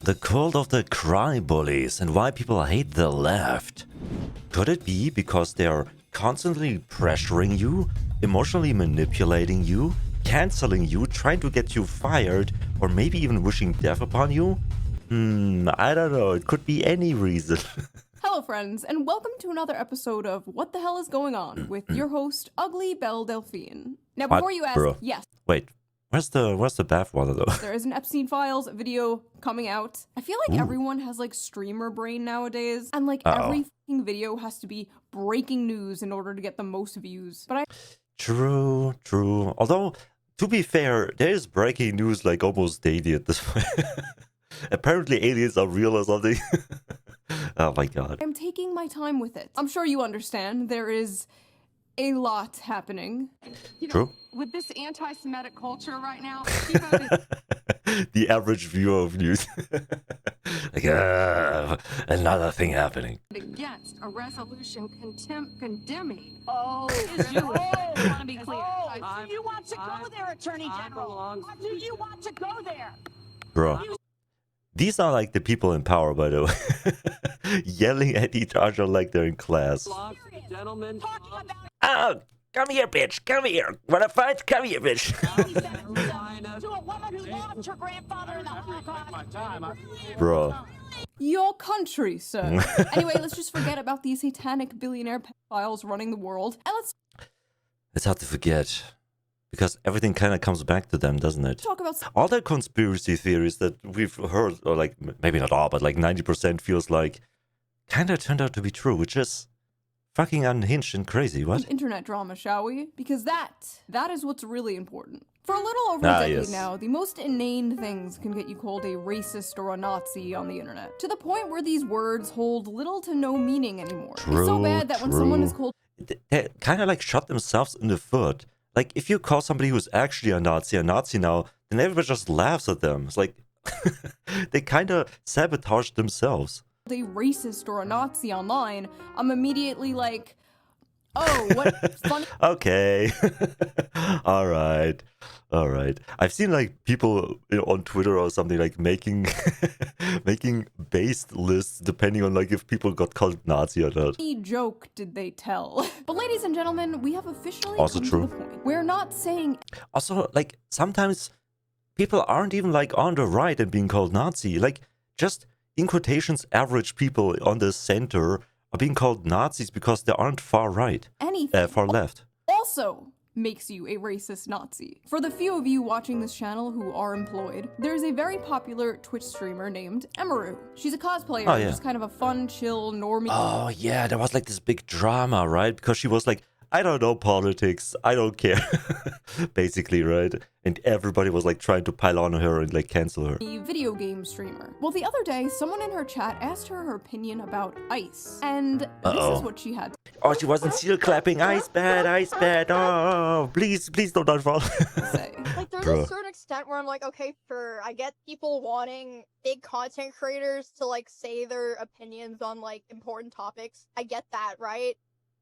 The cult of the CryBullies and why people hate the left. Could it be because they are constantly pressuring you, emotionally manipulating you, canceling you, trying to get you fired, or maybe even wishing death upon you? I don't know. It could be any reason. Hello friends, and welcome to another episode of What the Hell is Going On with your host, Ugly Belle Delphine. Now before you ask, bro? yes. Wait, where's the bathwater though? There is an Epstein Files video coming out. I feel like everyone has like streamer brain nowadays, and like every fucking video has to be breaking news in order to get the most views. But True. Although, to be fair, there is breaking news like almost daily at this point. Apparently aliens are real or something. Oh my god. I'm taking my time with it. I'm sure you understand there is a lot happening. True. With this anti-Semitic culture right now, The average viewer of news. Like, another thing happening. against a resolution condemning. Oh, Jewish. I want to be clear. do you want to go there, Attorney General? Do you want to go there? Bro. These are like the people in power, by the way. Yelling at each other like they're in class. Gentlemen, talking about Oh, come here, bitch. Come here. Wanna fight? Come here, bitch. to a woman who lost her grandfather in the Holocaust. Bro. Your country, sir. Anyway, let's just forget about these satanic billionaire pedophiles running the world, and let's It's hard to forget. Because everything kind of comes back to them, doesn't it? talk about All the conspiracy theories that we've heard, or like, maybe not all, but like 90% feels like kind of turned out to be true, which is fucking unhinged and crazy. What? internet drama, shall we? Because that is what's really important. For a little over a decade yes. now, the most inane things can get you called a racist or a Nazi on the internet. To the point where these words hold little to no meaning anymore. It's so bad that when someone is called They kind of like shot themselves in the foot. Like, if you call somebody who's actually a Nazi now, then everybody just laughs at them. It's like, they kind of sabotaged themselves. a racist or a Nazi online, I'm immediately like, oh, what fun. Okay. All right. I've seen like people on Twitter or something like making based lists depending on like if people got called Nazi or not. joke did they tell? But ladies and gentlemen, we have officially Also come true. to the point. We're not saying Also, like, sometimes people aren't even like on the right and being called Nazi. Like, just in quotations, average people on the center are being called Nazis because they aren't far right, anything. far left. Also makes you a racist Nazi. For the few of you watching this channel who are employed, there's a very popular Twitch streamer named Emaru. She's a cosplayer, Oh, yeah. just kind of a fun, chill, normie. Oh yeah, there was like this big drama, right? Because she was like, I don't know politics, I don't care, basically, right? And everybody was like trying to pile on her and like cancel her. A video game streamer. Well, the other day, someone in her chat asked her opinion about ice, and this is what she had Oh, she wasn't seal clapping. Ice bad. Oh, please don't unfollow. to say. Like, there's Bruh. a certain extent where I'm like, okay, sure, I get people wanting big content creators to, like, say their opinions on, like, important topics. I get that, right?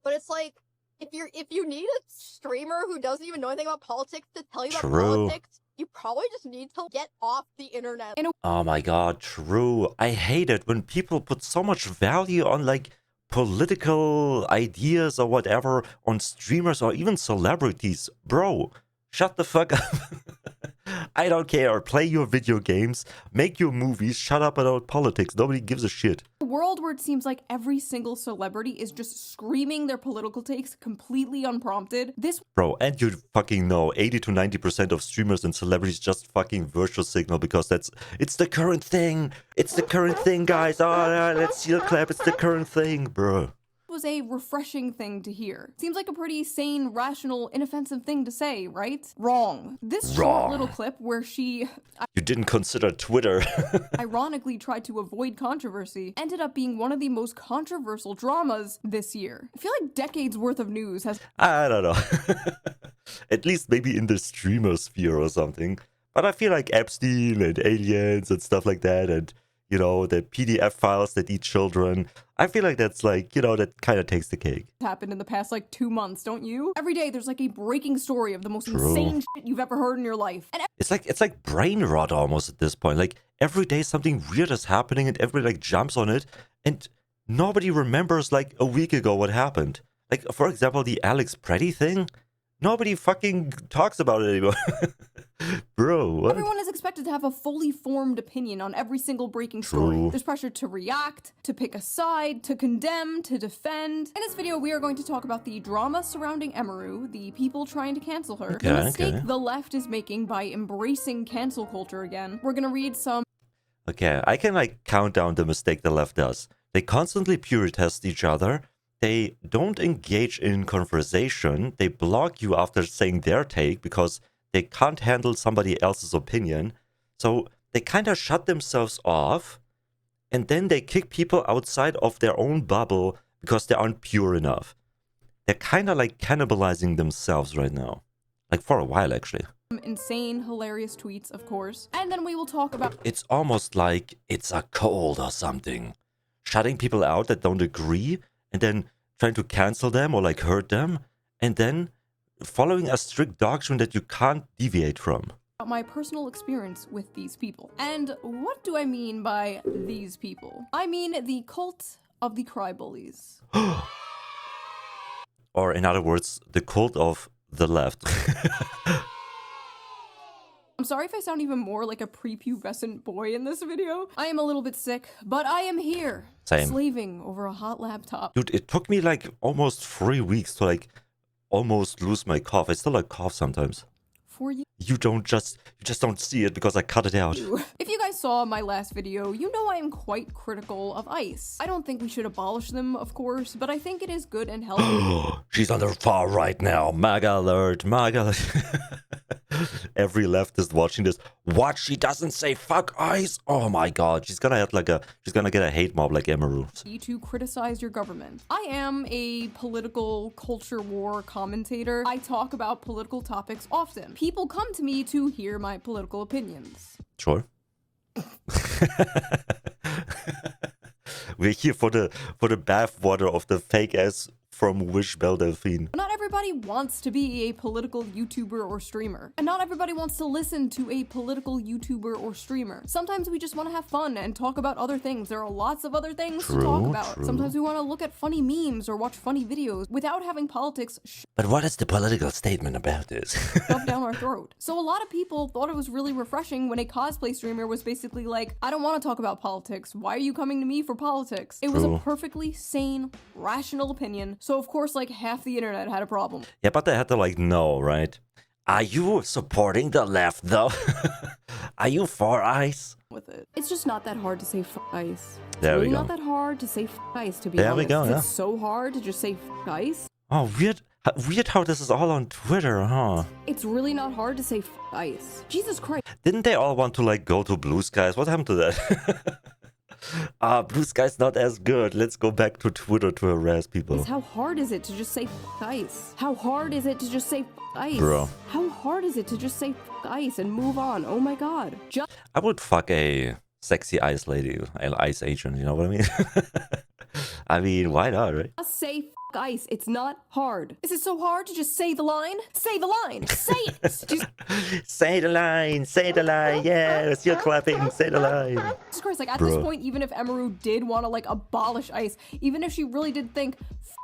But it's like, if you need a streamer who doesn't even know anything about politics to tell you about True. politics, you probably just need to get off the internet. Oh my god, true. I hate it when people put so much value on like political ideas or whatever on streamers or even celebrities. Bro, shut the fuck up. I don't care. Play your video games, make your movies, shut up about politics. Nobody gives a shit. A world where it seems like every single celebrity is just screaming their political takes completely unprompted. This Bro, and you fucking know 80 to 90% of streamers and celebrities just fucking virtual signal because it's the current thing. It's the current thing, guys. Oh, let's seal clap. It's the current thing, bro. was a refreshing thing to hear. Seems like a pretty sane, rational, inoffensive thing to say, right? Wrong. This short Wrong. little clip where she You didn't consider Twitter. ironically tried to avoid controversy ended up being one of the most controversial dramas this year. I feel like decades worth of news has I don't know. At least maybe in the streamer sphere or something. But I feel like Epstein and aliens and stuff like that and, you know, the PDF files that eat children. I feel like that's like, you know, that kind of takes the cake. Happened in the past like 2 months, don't you? Every day there's like a breaking story of the most True. insane shit you've ever heard in your life. And It's like brain rot almost at this point. Like every day something weird is happening and everybody like jumps on it and nobody remembers like a week ago what happened. Like, for example, the Alex Preddy thing. Nobody fucking talks about it anymore. Bro, what? everyone is expected to have a fully formed opinion on every single breaking story. True. There's pressure to react, to pick a side, to condemn, to defend. In this video, we are going to talk about the drama surrounding Emaru, the people trying to cancel her, the mistake the left is making by embracing cancel culture again. We're gonna read some... Okay, I can like count down the mistake the left does. They constantly pure test each other. They don't engage in conversation. They block you after saying their take because they can't handle somebody else's opinion. So they kind of shut themselves off and then they kick people outside of their own bubble because they aren't pure enough. They're kind of like cannibalizing themselves right now. Like for a while, actually. Insane, hilarious tweets, of course. And then we will talk about... It's almost like it's a cold or something. Shutting people out that don't agree and then trying to cancel them or like hurt them, and then following a strict doctrine that you can't deviate from. my personal experience with these people. And what do I mean by these people? I mean the cult of the CryBullies. Or in other words, the cult of the left. I'm sorry if I sound even more like a prepubescent boy in this video. I am a little bit sick, but I am here. Same. Slaving over a hot laptop. Dude, it took me like almost 3 weeks to like almost lose my cough. I still like cough sometimes. For you. You just don't see it because I cut it out. If you guys saw my last video, you know I am quite critical of ICE. I don't think we should abolish them, of course, but I think it is good and healthy. She's on the far right now. MAGA alert, MAGA alert. Every leftist watching this. What? She doesn't say fuck ICE? Oh my god. She's gonna get a hate mob like Emaru. You to criticize your government. I am a political culture war commentator. I talk about political topics often. People come to me to hear my political opinions. Sure. We're here for the bathwater of the fake ass from Wish Belle Delphine. Not everybody wants to be a political YouTuber or streamer. And not everybody wants to listen to a political YouTuber or streamer. Sometimes we just want to have fun and talk about other things. There are lots of other things to talk about. Sometimes we want to look at funny memes or watch funny videos without having politics But what is the political statement about this? shoved down our throat. So a lot of people thought it was really refreshing when a cosplay streamer was basically like, I don't want to talk about politics. Why are you coming to me for politics? It was a perfectly sane, rational opinion. So of course, like half the internet had a problem. Yeah, but they had to like know, right? Are you supporting the left though? Are you for ICE? With it. It's just not that hard to say ICE. There we It's really go. not that hard to say ICE, to be There honest. we go, yeah. It's so hard to just say ICE. Oh, weird how this is all on Twitter, huh? It's really not hard to say ICE. Jesus Christ. Didn't they all want to like go to Blue Skies? What happened to that? Blue Sky's not as good. Let's go back to Twitter to harass people. How hard is it to just say ICE? How hard is it to just say ICE? Bro. How hard is it to just say ICE and move on? Oh my god. Just I would fuck a sexy ice lady, an ice agent, you know what I mean? I mean, why not, right? say ICE. It's not hard. Is it so hard to just say the line? Say the line. Say it. Just, Say the line, yes, you're clapping, say the line. Jesus Christ, like at this point, even if Emaru did want to like abolish ICE, even if she really did think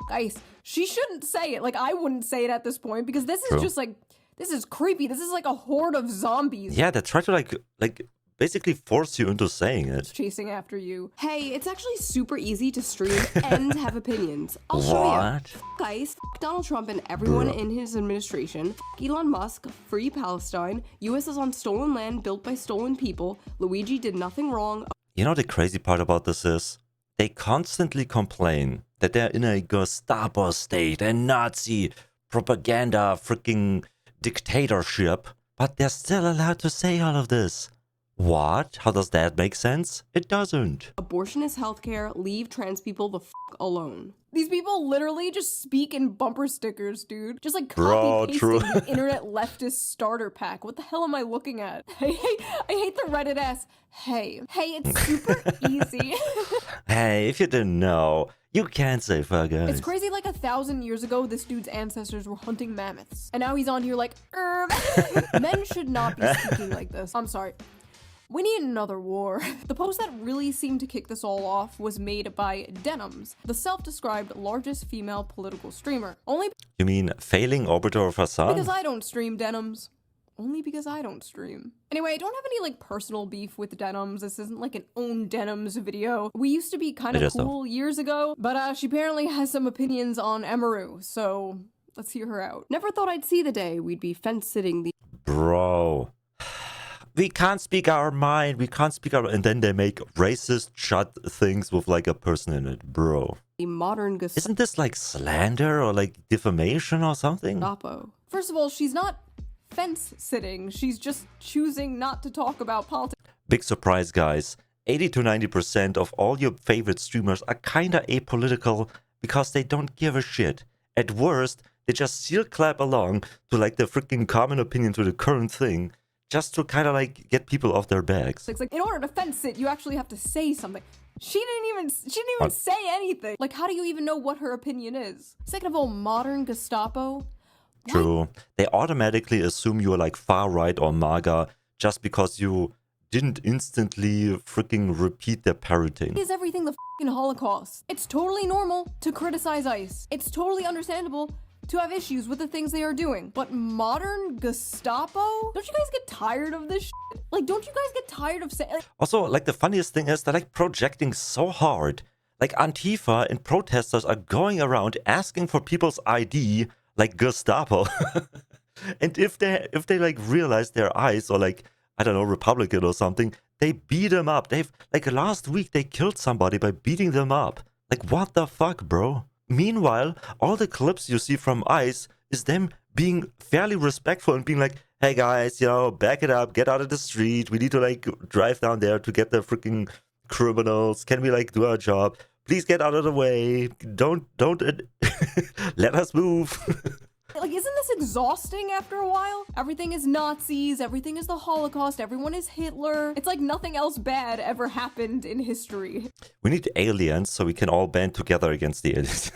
ICE, she shouldn't say it. Like I wouldn't say it at this point because this is just like, this is creepy. This is like a horde of zombies. Yeah, they try to like basically force you into saying it. Chasing after you. Hey, it's actually super easy to stream and have opinions. I'll show What? you. ICE, Donald Trump and everyone in his administration, Elon Musk, free Palestine, US is on stolen land built by stolen people, Luigi did nothing wrong. You know the crazy part about this is? They constantly complain that they're in a Gestapo state and Nazi propaganda freaking dictatorship, but they're still allowed to say all of this. What? How does that make sense? It doesn't. Abortion is healthcare. Leave trans people the f alone. These people literally just speak in bumper stickers, dude. Just like Bro, copy true. pasting the internet leftist starter pack. What the hell am I looking at? I hate the Reddit ass. Hey, it's super easy. Hey, if you didn't know, you can't say fuck guys. It's crazy, like 1,000 years ago, this dude's ancestors were hunting mammoths. And now he's on here like, Men should not be speaking like this. I'm sorry. We need another war. The post that really seemed to kick this all off was made by Denims, the self-described largest female political streamer. Only You mean failing Orbiter of Hassan? because I don't stream Denims. Only because I don't stream. Anyway, I don't have any like personal beef with Denims. This isn't like an own Denims video. We used to be kind It of is, though. cool years ago, but she apparently has some opinions on Emaru, so let's hear her out. Never thought I'd see the day we'd be fence-sitting the Bro. We can't speak our mind. We can't speak our... And then they make racist shut things with like a person in it. Bro. modern Isn't this like slander or like defamation or something? Gestapo. First of all, she's not fence-sitting. She's just choosing not to talk about politics. Big surprise, guys. 80 to 90% of all your favorite streamers are kinda apolitical because they don't give a shit. At worst, they just seal clap along to like the freaking common opinion to the current thing, just to kind of like get people off their backs. It's like, in order to fence it, you actually have to say something. She didn't even say anything. Like, how do you even know what her opinion is? Second of all, modern Gestapo. True. They automatically assume you're like far right or MAGA just because you didn't instantly freaking repeat their parroting. Is everything the fucking Holocaust? It's totally normal to criticize ICE. It's totally understandable to have issues with the things they are doing. But modern Gestapo? Don't you guys get tired of this shit? Like, don't you guys get tired of saying... Like, Also, like the funniest thing is they're like projecting so hard. Like Antifa and protesters are going around asking for people's ID like Gestapo. And if they like realize their eyes or like, I don't know, Republican or something, they beat them up. They've like last week they killed somebody by beating them up. Like what the fuck, bro? Meanwhile, all the clips you see from ICE is them being fairly respectful and being like, hey guys, you know, back it up, get out of the street. We need to like drive down there to get the freaking criminals. Can we like do our job? Please get out of the way. Don't let us move. Like, isn't this exhausting after a while? Everything is Nazis, everything is the Holocaust, everyone is Hitler. It's like nothing else bad ever happened in history. We need aliens so we can all band together against the aliens.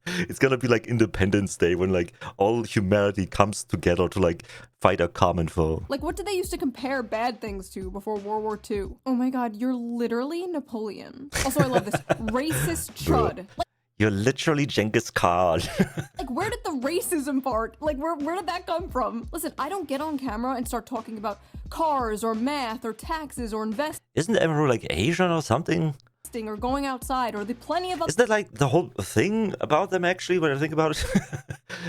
It's gonna be like Independence Day when like all humanity comes together to like fight a common foe. Like, what did they used to compare bad things to before World War II? Oh my god, you're literally Napoleon. Also, I love this. Racist chud. You're literally Genghis Khan. Like, where did the racism part? Like, where did that come from? Listen, I don't get on camera and start talking about cars or math or taxes or investing Isn't Emerald like Asian or something? or going outside or the plenty of other... Isn't that like the whole thing about them actually when I think about it?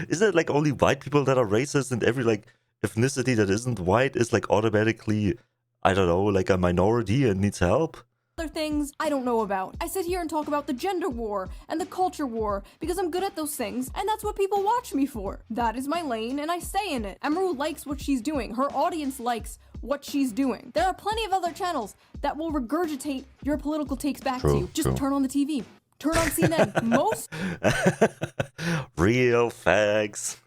Isn't it like only white people that are racist and every like ethnicity that isn't white is like automatically, I don't know, like a minority and needs help? Other things I don't know about. I sit here and talk about the gender war and the culture war because I'm good at those things and that's what people watch me for. That is my lane and I stay in it. Emerald likes what she's doing. Her audience likes what she's doing. There are plenty of other channels that will regurgitate your political takes back to you. Just turn on the TV. Turn on CNN. Most Real facts.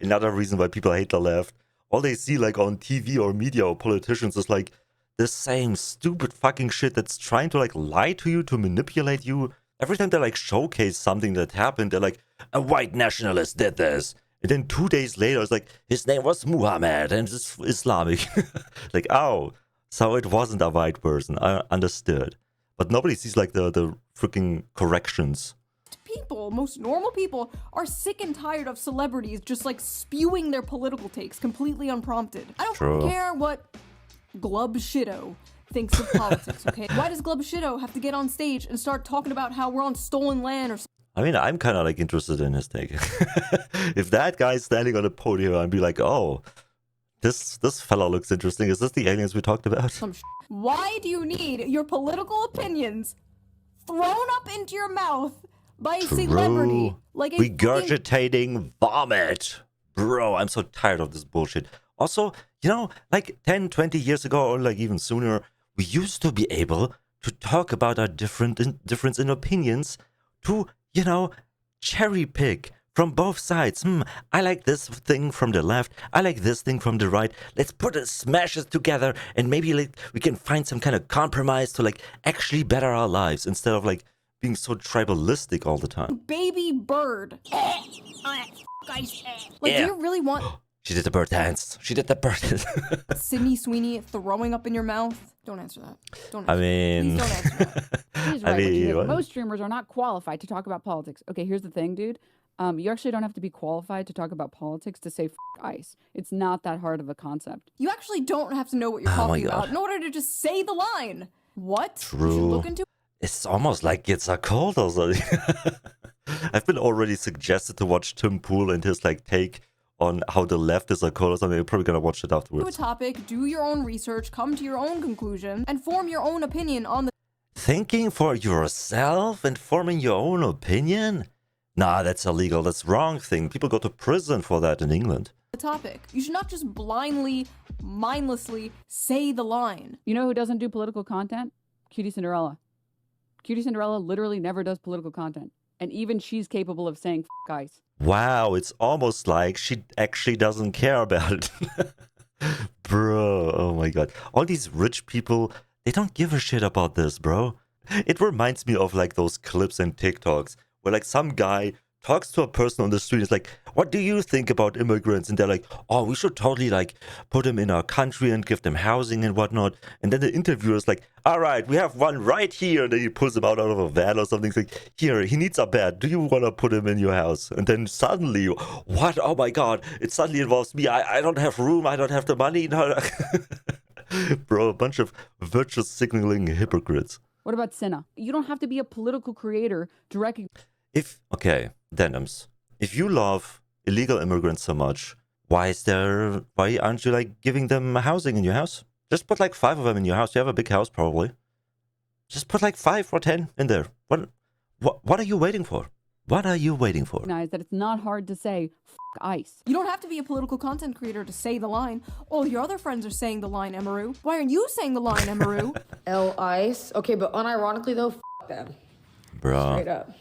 Another reason why people hate the left. All they see like on TV or media or politicians is like the same stupid fucking shit that's trying to like lie to you, to manipulate you. Every time they like showcase something that happened, they're like, a white nationalist did this. And then 2 days later, it's like, his name was Muhammad and it's Islamic. Like, oh, so it wasn't a white person. I understood. But nobody sees like the freaking corrections. people, most normal people, are sick and tired of celebrities just like spewing their political takes completely unprompted. I don't care what Glub Shido thinks of politics, okay? Why does Glub Shido have to get on stage and start talking about how we're on stolen land or something? I mean, I'm kind of like interested in his take. If that guy's standing on a podium, I'd be like, oh, this fella looks interesting. Is this the aliens we talked about? Why do you need your political opinions thrown up into your mouth by a celebrity? Like a regurgitating vomit. Bro, I'm so tired of this bullshit. Also, You know, like 10, 20 years ago, or like even sooner, we used to be able to talk about our difference in opinions to, you know, cherry pick from both sides. I like this thing from the left. I like this thing from the right. Let's put it, smash it together, and maybe like we can find some kind of compromise to like actually better our lives instead of like being so tribalistic all the time. Baby bird. Guys, Like, Yeah. do you really want She did the bird dance. She did the bird dance. Sydney Sweeney throwing up in your mouth? Don't answer that. Don't I answer mean, Please don't answer that. He's I right. mean, what- Most streamers are not qualified to talk about politics. Okay, here's the thing, dude. You actually don't have to be qualified to talk about politics to say ICE. It's not that hard of a concept. You actually don't have to know what you're Oh my talking God. about in order to just say the line. What? You should True. look into It's almost like it's a cult or something. I've been already suggested to watch Tim Pool and his like take on how the left is a cult or something. I'm probably gonna watch it a afterwards. topic, do your own research, come to your own conclusion, and form your own opinion on the Thinking for yourself and forming your own opinion? Nah, that's illegal. That's wrong thing. People go to prison for that in England. topic. You should not just blindly, mindlessly say the line. You know who doesn't do political content? Cutie Cinderella. Cutie Cinderella literally never does political content. And even she's capable of saying ICE. Wow, it's almost like she actually doesn't care about it. Bro, oh my god. All these rich people, they don't give a shit about this, bro. It reminds me of like those clips and TikToks where like some guy talks to a person on the street. It's like, what do you think about immigrants? And they're like, oh, we should totally like put them in our country and give them housing and whatnot. And then the interviewer is like, all right, we have one right here. And then he pulls him out of a van or something. It's like, here, he needs a bed. Do you want to put him in your house? And then suddenly, what? Oh my God, it suddenly involves me. I don't have room. I don't have the money. No. Bro, a bunch of virtue signaling hypocrites. What about Cinna? You don't have to be a political creator to recognize. Okay, Denims, if you love illegal immigrants so much, why aren't you like giving them housing in your house? Just put like 5 of them in your house. You have a big house probably. Just put like 5 or 10 in there. What are you waiting for? What are you waiting for? That it's not hard to say ICE. You don't have to be a political content creator to say the line. All your other friends are saying the line, Emaru. Why aren't you saying the line, Emaru? L-ICE. Okay, but unironically though, them. Bro. Straight up.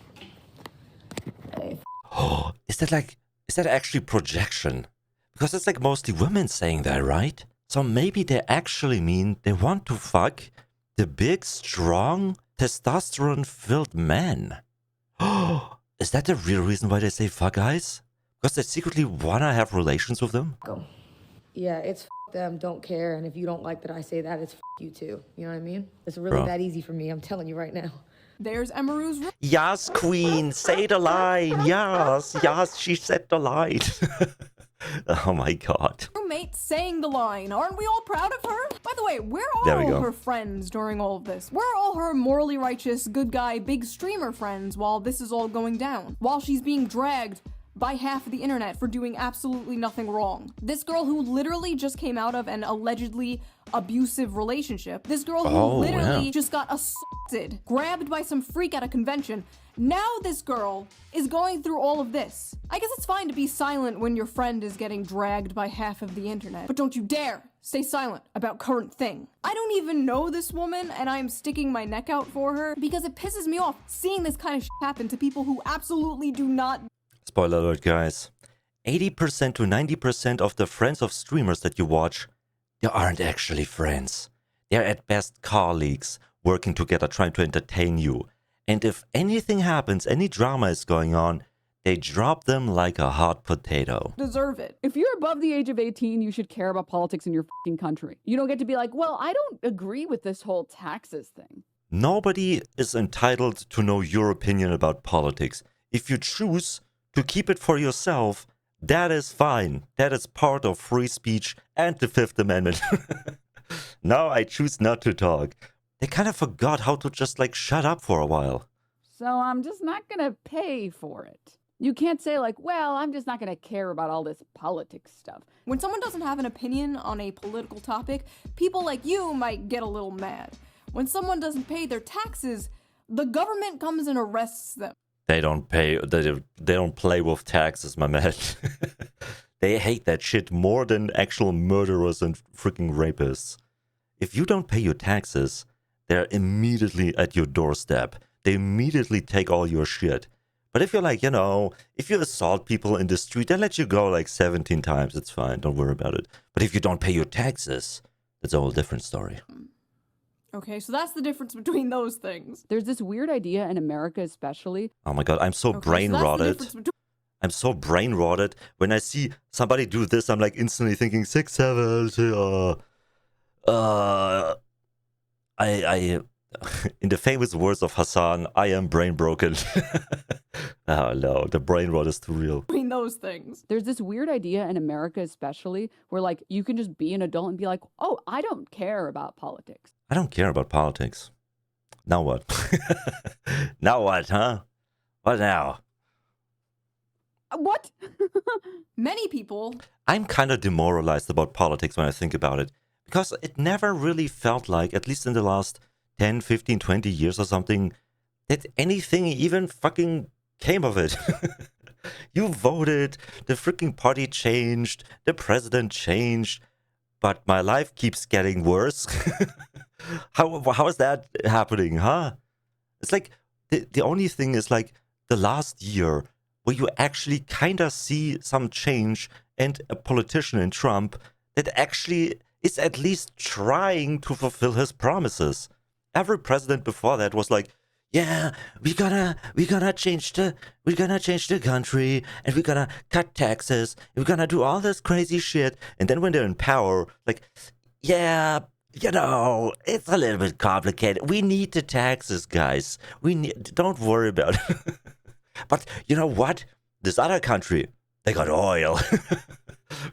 Hey, Oh, is that actually projection? Because it's like mostly women saying that, right? So maybe they actually mean they want to fuck the big, strong, testosterone-filled man. Oh, is that the real reason why they say fuck guys? Because they secretly wanna have relations with them? go. Yeah, it's them, don't care, and if you don't like that I say that, it's you too. You know what I mean? It's really Bro. that easy for me, I'm telling you right now. There's Emaru's Yes, queen, say the line. Yes, she said the line. Oh my god. roommate saying the line. Aren't we all proud of her? By the way, where There are we all go. her friends during all of this? Where are all her morally righteous, good guy, big streamer friends while this is all going down? While she's being dragged by half of the internet for doing absolutely nothing wrong. This girl who literally just came out of an allegedly abusive relationship. This girl who Oh, literally yeah. just got assaulted, grabbed by some freak at a convention. Now this girl is going through all of this. I guess it's fine to be silent when your friend is getting dragged by half of the internet, but don't you dare stay silent about current thing. I don't even know this woman, and I am sticking my neck out for her because it pisses me off seeing this kind of shit happen to people who absolutely do not. Spoiler alert, guys. 80% to 90% of the friends of streamers that you watch, they aren't actually friends. They're at best colleagues working together trying to entertain you. And if anything happens, any drama is going on, they drop them like a hot potato. Deserve it. If you're above the age of 18, you should care about politics in your fucking country. You don't get to be like, well, I don't agree with this whole taxes thing. Nobody is entitled to know your opinion about politics. If you choose to keep it for yourself, that is fine. That is part of free speech and the Fifth Amendment. Now I choose not to talk. They kind of forgot how to just like shut up for a while. So I'm just not gonna pay for it. You can't say like, well, I'm just not gonna care about all this politics stuff. When someone doesn't have an opinion on a political topic, people like you might get a little mad. When someone doesn't pay their taxes, the government comes and arrests them. They don't pay. They don't play with taxes, my man. They hate that shit more than actual murderers and freaking rapists. If you don't pay your taxes, they're immediately at your doorstep. They immediately take all your shit. But if you're like, if you assault people in the street, they let you go like 17 times. It's fine. Don't worry about it. But if you don't pay your taxes, that's a whole different story. Okay, so that's the difference between those things. There's this weird idea in America especially. Oh my God, I'm so brain so that's the rotted. difference between- I'm so brain rotted. When I see somebody do this, I'm like instantly thinking 6, 7, I in the famous words of Hassan, I am brain broken. Oh no, the brain rot is too real. between those things. There's this weird idea in America especially where like you can just be an adult and be like, oh, I don't care about politics. I don't care about politics. Now what? Now what, huh? What now? What? Many people I'm kind of demoralized about politics when I think about it. Because it never really felt like, at least in the last 10, 15, 20 years or something, that anything even fucking came of it. You voted, the freaking party changed, the president changed, but my life keeps getting worse. How is that happening, huh? It's like, the only thing is like the last year where you actually kind of see some change and a politician in Trump that actually is at least trying to fulfill his promises. Every president before that was like, yeah, we're gonna change the country, and we're gonna cut taxes, we're gonna do all this crazy shit, and then when they're in power, like, yeah, it's a little bit complicated. We need the taxes, guys. Don't worry about it. But you know what? This other country, they got oil.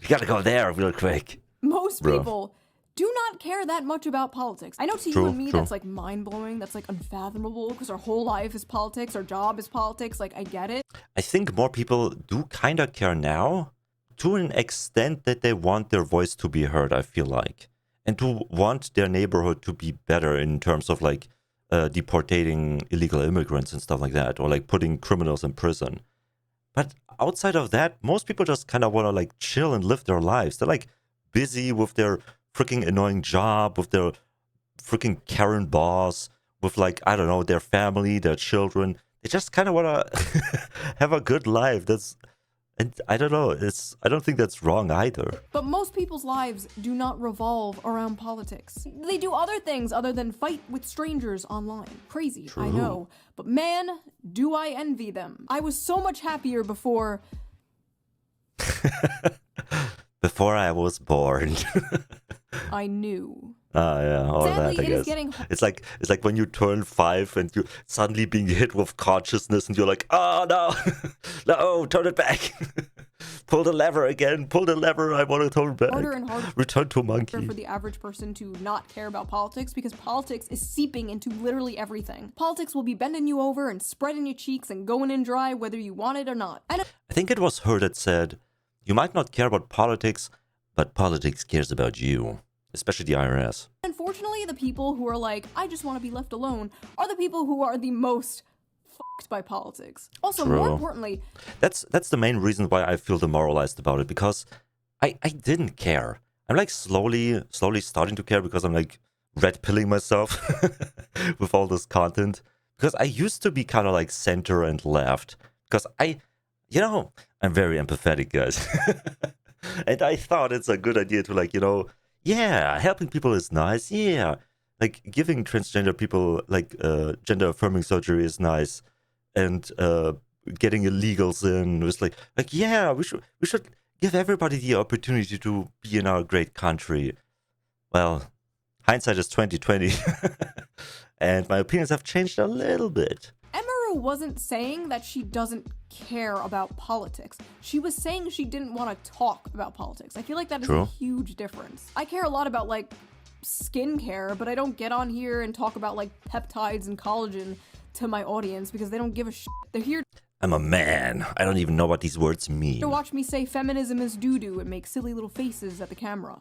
We gotta go there real quick. Most Bro. people do not care that much about politics. I know to True, you and me true. that's like mind-blowing, that's like unfathomable because our whole life is politics, our job is politics, like I get it. I think more people do kind of care now to an extent that they want their voice to be heard, I feel like. And to want their neighborhood to be better in terms of like deportating illegal immigrants and stuff like that, or like putting criminals in prison. But outside of that, most people just kind of want to like chill and live their lives. They're like busy with their freaking annoying job, with their freaking Karen boss, with like, I don't know, their family, their children. They just kind of want to have a good life. And I don't know, I don't think that's wrong either. But most people's lives do not revolve around politics. They do other things other than fight with strangers online. Crazy, I True. know. But man, do I envy them. I was so much happier before. Before I was born. I knew. Ah, yeah, all Sadly, that, I it is guess. getting- It's like when you turn 5 and you suddenly being hit with consciousness and you're like, oh no, no, turn it back. Pull the lever again, pull the lever, I want to turn back. Harder and harder Return to monkey. for the average person to not care about politics because politics is seeping into literally everything. Politics will be bending you over and spreading your cheeks and going in dry whether you want it or not. And I think it was her that said, you might not care about politics, but politics cares about you. Especially the IRS. unfortunately, the people who are like, I just want to be left alone, are the people who are the most fucked by politics. Also, more True. importantly, That's the main reason why I feel demoralized about it, because I didn't care. I'm like slowly starting to care because I'm like red pilling myself with all this content. Because I used to be kind of like center and left. Because I'm very empathetic, guys. And I thought it's a good idea to like, yeah, helping people is nice. Yeah, like giving transgender people like gender affirming surgery is nice, and getting illegals in was like yeah, we should give everybody the opportunity to be in our great country. Well, hindsight is 2020, and my opinions have changed a little bit. Emaru wasn't saying that she doesn't care about politics. She was saying she didn't want to talk about politics. I feel like that is True. a huge difference. I care a lot about like skincare, but I don't get on here and talk about like peptides and collagen to my audience because they don't give a shit. They're here I'm a man. I don't even know what these words mean. to watch me say feminism is doo-doo and make silly little faces at the camera.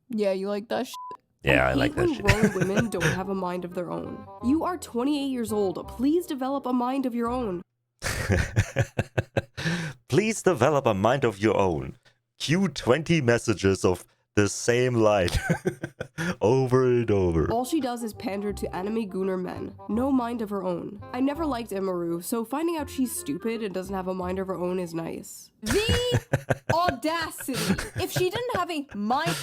Yeah, you like that shit? Yeah, I like that hate shit. when grown women don't have a mind of their own. You are 28 years old. Please develop a mind of your own. Please develop a mind of your own. Cue 20 messages of the same line over and over. All she does is pander to anime gooner men. No mind of her own. I never liked Emeru, so finding out she's stupid and doesn't have a mind of her own is nice. The audacity! If she didn't have a mind...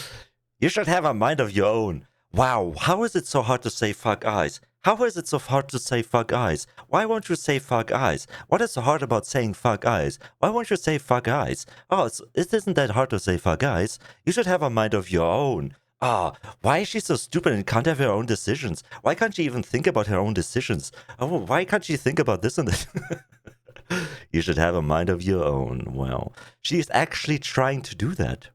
You should have a mind of your own. Wow, how is it so hard to say fuck eyes? How is it so hard to say fuck eyes? Why won't you say fuck eyes? What is so hard about saying fuck eyes? Why won't you say fuck eyes? Oh, it isn't that hard to say fuck eyes. You should have a mind of your own. Ah, why is she so stupid and can't have her own decisions? Why can't she even think about her own decisions? Oh, why can't she think about this and that? You should have a mind of your own. Well, she is actually trying to do that.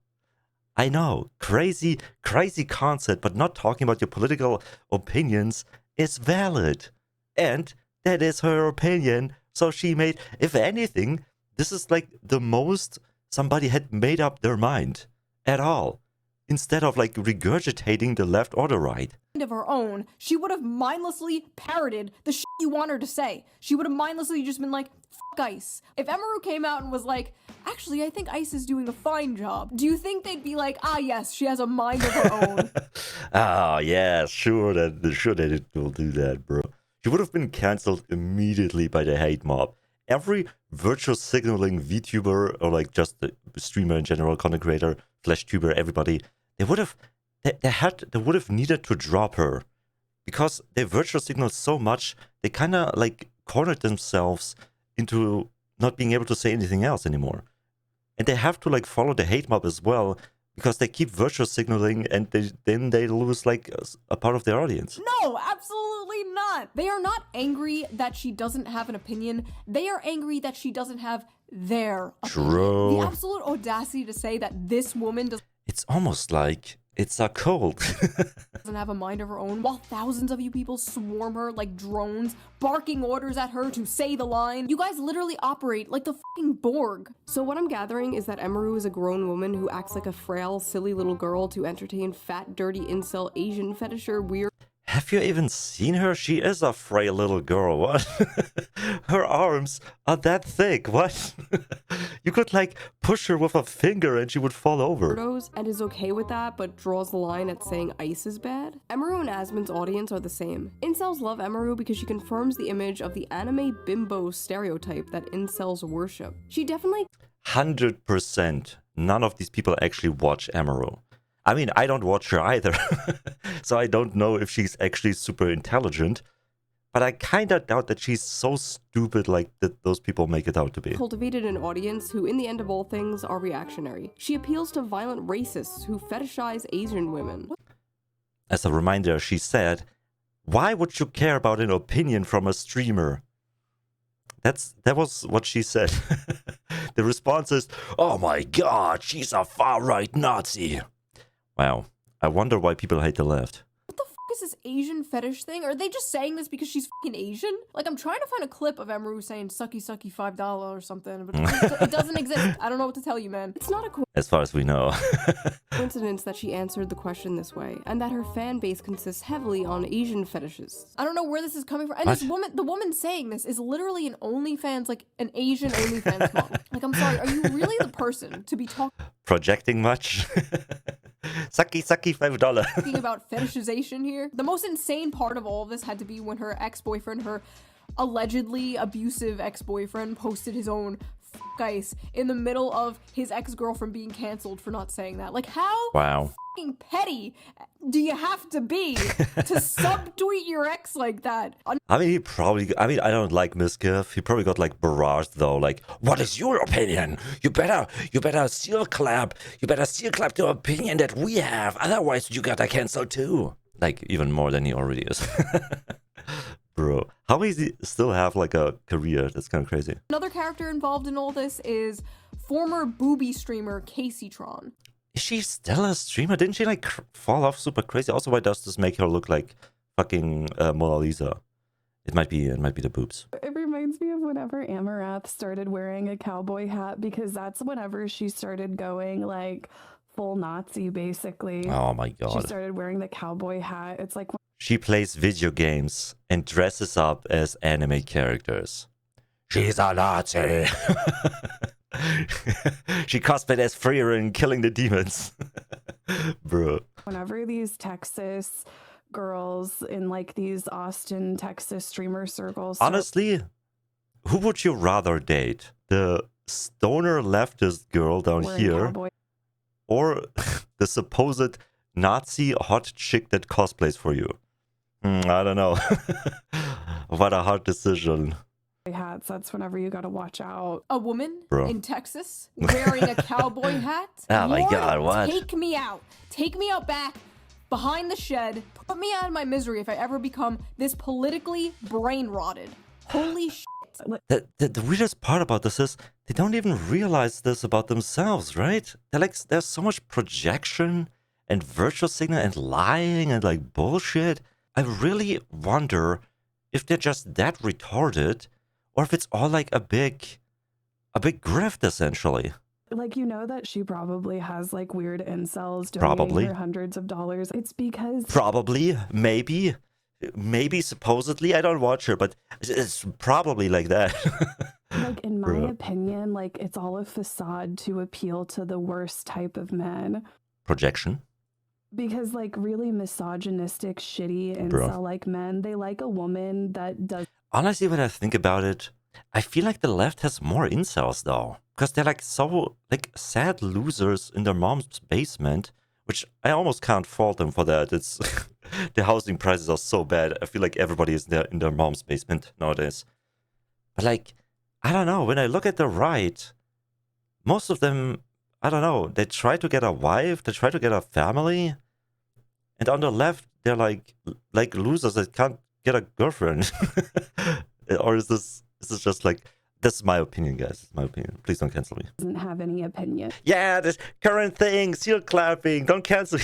I know, crazy concept, but not talking about your political opinions is valid. And that is her opinion. So she made, if anything, this is like the most somebody had made up their mind at all. Instead of like regurgitating the left or the right. Of her own, she would have mindlessly parroted the shit you want her to say. She would have mindlessly just been like, fuck Ice. If Emeru came out and was like, actually, I think Ice is doing a fine job, do you think they'd be like, ah, yes, she has a mind of her own? Ah, yeah, sure that it will do that, bro. She would have been cancelled immediately by the hate mob. Every virtual signaling VTuber or like just the streamer in general, content creator, FlashTuber, everybody, they would have needed to drop her because they virtual signaled so much they kind of like cornered themselves into not being able to say anything else anymore. And they have to like follow the hate mob as well because they keep virtual signaling and then they lose like a part of their audience. No, absolutely not. They are not angry that she doesn't have an opinion. They are angry that she doesn't have their opinion. True. The absolute audacity to say that this woman It's almost like it's a cult. doesn't have a mind of her own, while thousands of you people swarm her like drones, barking orders at her to say the line. You guys literally operate like the fucking Borg. So what I'm gathering is that Emeru is a grown woman who acts like a frail, silly little girl to entertain fat, dirty, incel, Asian fetisher, weird. Have you even seen her? She is a frail little girl. What? Her arms are that thick. What? You could like push her with a finger and she would fall over. And is okay with that, but draws the line at saying Ice is bad. Emeru and Asmon's audience are the same. Incels love Emeru because she confirms the image of the anime bimbo stereotype that incels worship. She definitely 100%. None of these people actually watch Emeru. I mean, I don't watch her either, so I don't know if she's actually super intelligent, but I kind of doubt that she's so stupid like that those people make it out to be. Cultivated an audience who, in the end of all things, are reactionary. She appeals to violent racists who fetishize Asian women. As a reminder, she said, "Why would you care about an opinion from a streamer?" That was what she said. The response is, "Oh my god, she's a far-right Nazi." Wow, I wonder why people hate the left. What the fuck is this Asian fetish thing? Are they just saying this because she's fucking Asian? Like, I'm trying to find a clip of Emeru saying sucky sucky $5 or something, but it doesn't exist. I don't know what to tell you, man. It's not a As far as we know. coincidence that she answered the question this way, and that her fan base consists heavily on Asian fetishes. I don't know where this is coming from. And What? this woman, the woman saying this is literally an OnlyFans, like an Asian OnlyFans model. Like, I'm sorry, are you really the person to be Projecting much? Sucky $5. talking about fetishization here? The most insane part of all of this had to be when her ex-boyfriend, her allegedly abusive ex-boyfriend, posted his own Ice in the middle of his ex-girlfriend being canceled for not saying that. Like, how Wow. fucking petty do you have to be to subtweet your ex like that? I mean, I don't like Misgiff. He probably got like barraged though. Like, what is your opinion? You better seal clap the opinion that we have. Otherwise, you gotta cancel too. Like, even more than he already is. Bro, how does he still have like a career? That's kind of crazy. Another character involved in all this is former booby streamer Caseytron. Is she still a streamer? Didn't she like fall off super crazy? Also, why does this make her look like fucking Mona Lisa? It might be the boobs. It reminds me of whenever Amarath started wearing a cowboy hat, because that's whenever she started going like full Nazi, basically. Oh my god. She started wearing the cowboy hat. It's like She plays video games and dresses up as anime characters. She's a Nazi. She cosplayed as Freya killing the demons. Bro. Whenever these Texas girls in like these Austin, Texas streamer circles start Honestly, who would you rather date? The stoner leftist girl down wearing here, cowboy or the supposed Nazi hot chick that cosplays for you? I don't know. What a hard decision. hats, that's whenever you gotta watch out. A woman Bro. in Texas wearing a cowboy hat? Oh my Lord, God, what? Take me out. Take me out back, behind the shed. Put me out of my misery if I ever become this politically brain rotted. Holy shit. The weirdest part about this is they don't even realize this about themselves, right? They're like, there's so much projection and virtual signal and lying and like bullshit. I really wonder if they're just that retarded or if it's all like a big grift essentially. Like, you know that she probably has like weird incels donating Probably. her hundreds of dollars. It's because Probably, maybe, supposedly. I don't watch her, but it's probably like that. like in my Bro. opinion, like it's all a facade to appeal to the worst type of men. Projection. Because like really misogynistic, shitty Bro. incel like men, they like a woman that does Honestly, when I think about it, I feel like the left has more incels though. Because they're like so like sad losers in their mom's basement, which I almost can't fault them for that. It's the housing prices are so bad. I feel like everybody is there in their mom's basement nowadays. But like, I don't know, when I look at the right, most of them, I don't know, they try to get a wife, they try to get a family. And on the left, they're like losers that can't get a girlfriend. Or is this just like, this is my opinion, guys. It's my opinion. Please don't cancel me. doesn't have any opinion. Yeah, this current thing, seal clapping, don't cancel.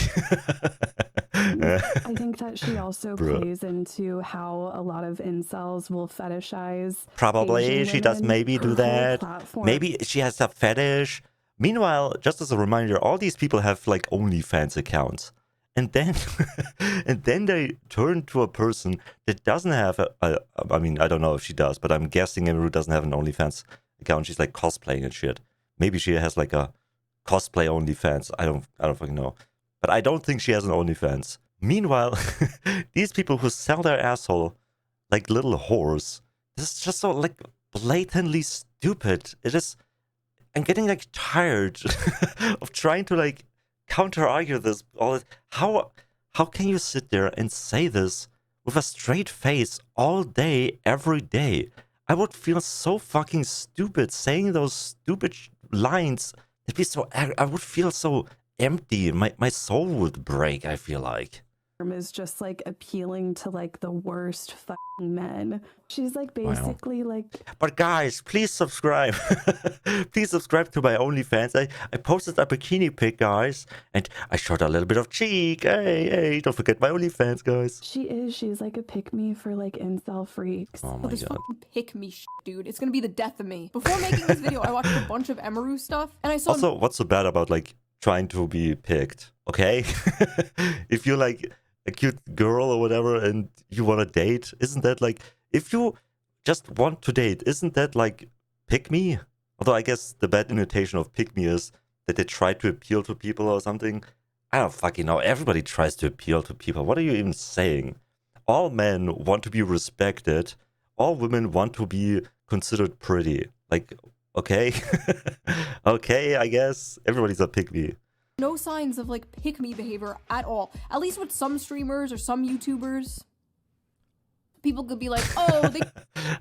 I think that she also Bro. plays into how a lot of incels will fetishize. Probably Asian she does women. maybe Her do whole that. platform- Maybe she has a fetish. Meanwhile, just as a reminder, all these people have like OnlyFans accounts. And then and then they turn to a person that doesn't have I mean, I don't know if she does, but I'm guessing Emiru doesn't have an OnlyFans account. She's like cosplaying and shit. Maybe she has like a cosplay OnlyFans. I don't fucking know. But I don't think she has an OnlyFans. Meanwhile, these people who sell their asshole like little whores, this is just so like blatantly stupid. It is. I'm getting like tired of trying to like counter argue this. All this. How can you sit there and say this with a straight face all day, every day? I would feel so fucking stupid saying those stupid lines. It'd be so. I would feel so empty. My soul would break. I feel like. Is just like appealing to like the worst fucking men. She's like basically like. But guys, please subscribe. Please subscribe to my OnlyFans. I posted a bikini pic, guys, and I showed a little bit of cheek. Hey, don't forget my OnlyFans, guys. She's like a pick-me for like incel freaks. Oh my This god. fucking pick me shit, dude. It's gonna be the death of me. Before making this video, I watched a bunch of Emiru stuff, and I saw Also, what's so bad about like trying to be picked? Okay, if you're like a cute girl or whatever and you want to date, isn't that like, if you just want to date, isn't that like pick me? Although I guess the bad invitation of pick me is that they try to appeal to people or something. I don't fucking know. Everybody tries to appeal to people. What are you even saying? All men want to be respected. All women want to be considered pretty. Like, okay. Okay, I guess everybody's a pick me. no signs of like pick me behavior at all. At least with some streamers or some YouTubers. People could be like, oh, they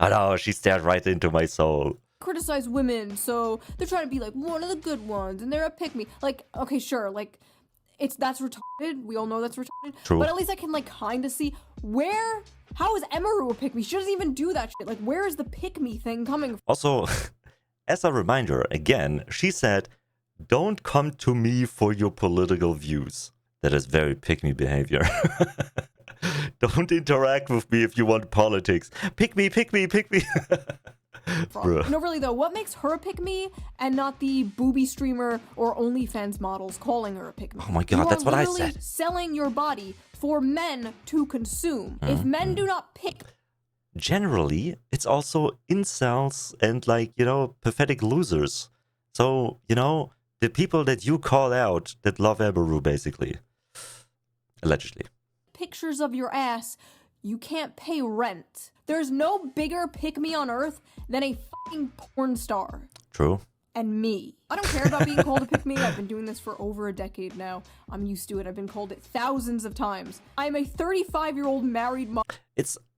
I know, she stared right into my soul. criticize women, so they're trying to be like one of the good ones, and they're a pick me. Like, okay, sure, like that's retarded. We all know that's retarded. True. But at least I can like kind of see how is Emiru a pick me? She doesn't even do that shit. Like, where is the pick me thing coming from? Also, as a reminder, again, she said, don't come to me for your political views. That is very pick-me behavior. Don't interact with me if you want politics. Pick me, pick me, pick me. Bruh. No, really though, what makes her a pick me and not the booby streamer or OnlyFans models calling her a pick me? Oh my god, You that's are what I literally said. selling your body for men to consume. If men do not pick Generally, it's also incels and like, you know, pathetic losers So, you know, the people that you call out that love Eberu, basically. Allegedly. Pictures of your ass, you can't pay rent. There's no bigger pick-me on earth than a fucking porn star. True. And me. I don't care about being called a pick-me. I've been doing this for over a decade now. I'm used to it. I've been called it thousands of times. I'm a 35-year-old married mom.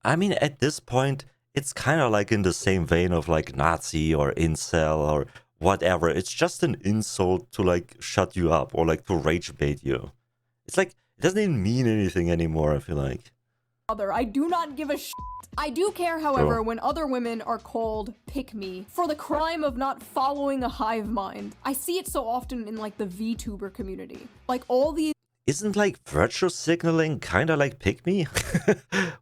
I mean, at this point, it's kind of like in the same vein of like Nazi or incel or whatever. It's just an insult to like shut you up or like to rage bait you. It's like, it doesn't even mean anything anymore, I feel like. I do not give a shit. I do care, however, when other women are called pick-me for the crime of not following a hive mind. I see it so often in like the VTuber community. Like all these. Isn't like virtue signaling kind of like pick me?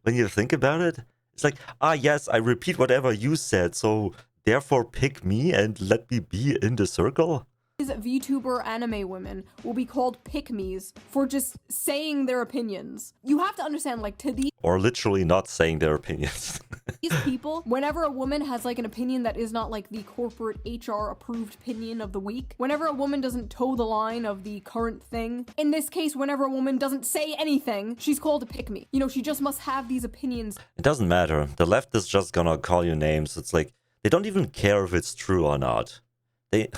When you think about it? It's like, yes, I repeat whatever you said, so therefore pick me and let me be in the circle? VTuber anime women will be called pick-me's for just saying their opinions. You have to understand, like, to these or literally not saying their opinions. these people, whenever a woman has like an opinion that is not like the corporate HR approved opinion of the week, whenever a woman doesn't toe the line of the current thing, in this case, whenever a woman doesn't say anything, she's called a pick-me. You know, she just must have these opinions. It doesn't matter. The left is just gonna call you names. It's like, they don't even care if it's true or not. They...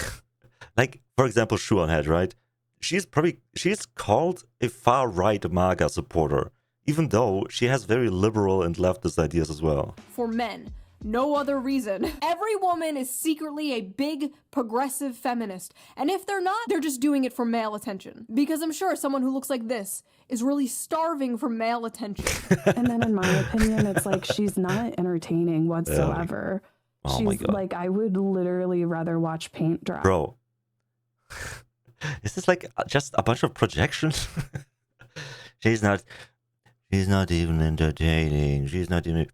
Like, for example, ShoeOnHead, right? She's called a far-right MAGA supporter, even though she has very liberal and leftist ideas as well. For men. No other reason. Every woman is secretly a big, progressive feminist. And if they're not, they're just doing it for male attention. Because I'm sure someone who looks like this is really starving for male attention. And then in my opinion, it's like she's not entertaining whatsoever. Oh She's my God. like, I would literally rather watch paint dry. Bro. Is this like just a bunch of projections? She's not even entertaining. She's not even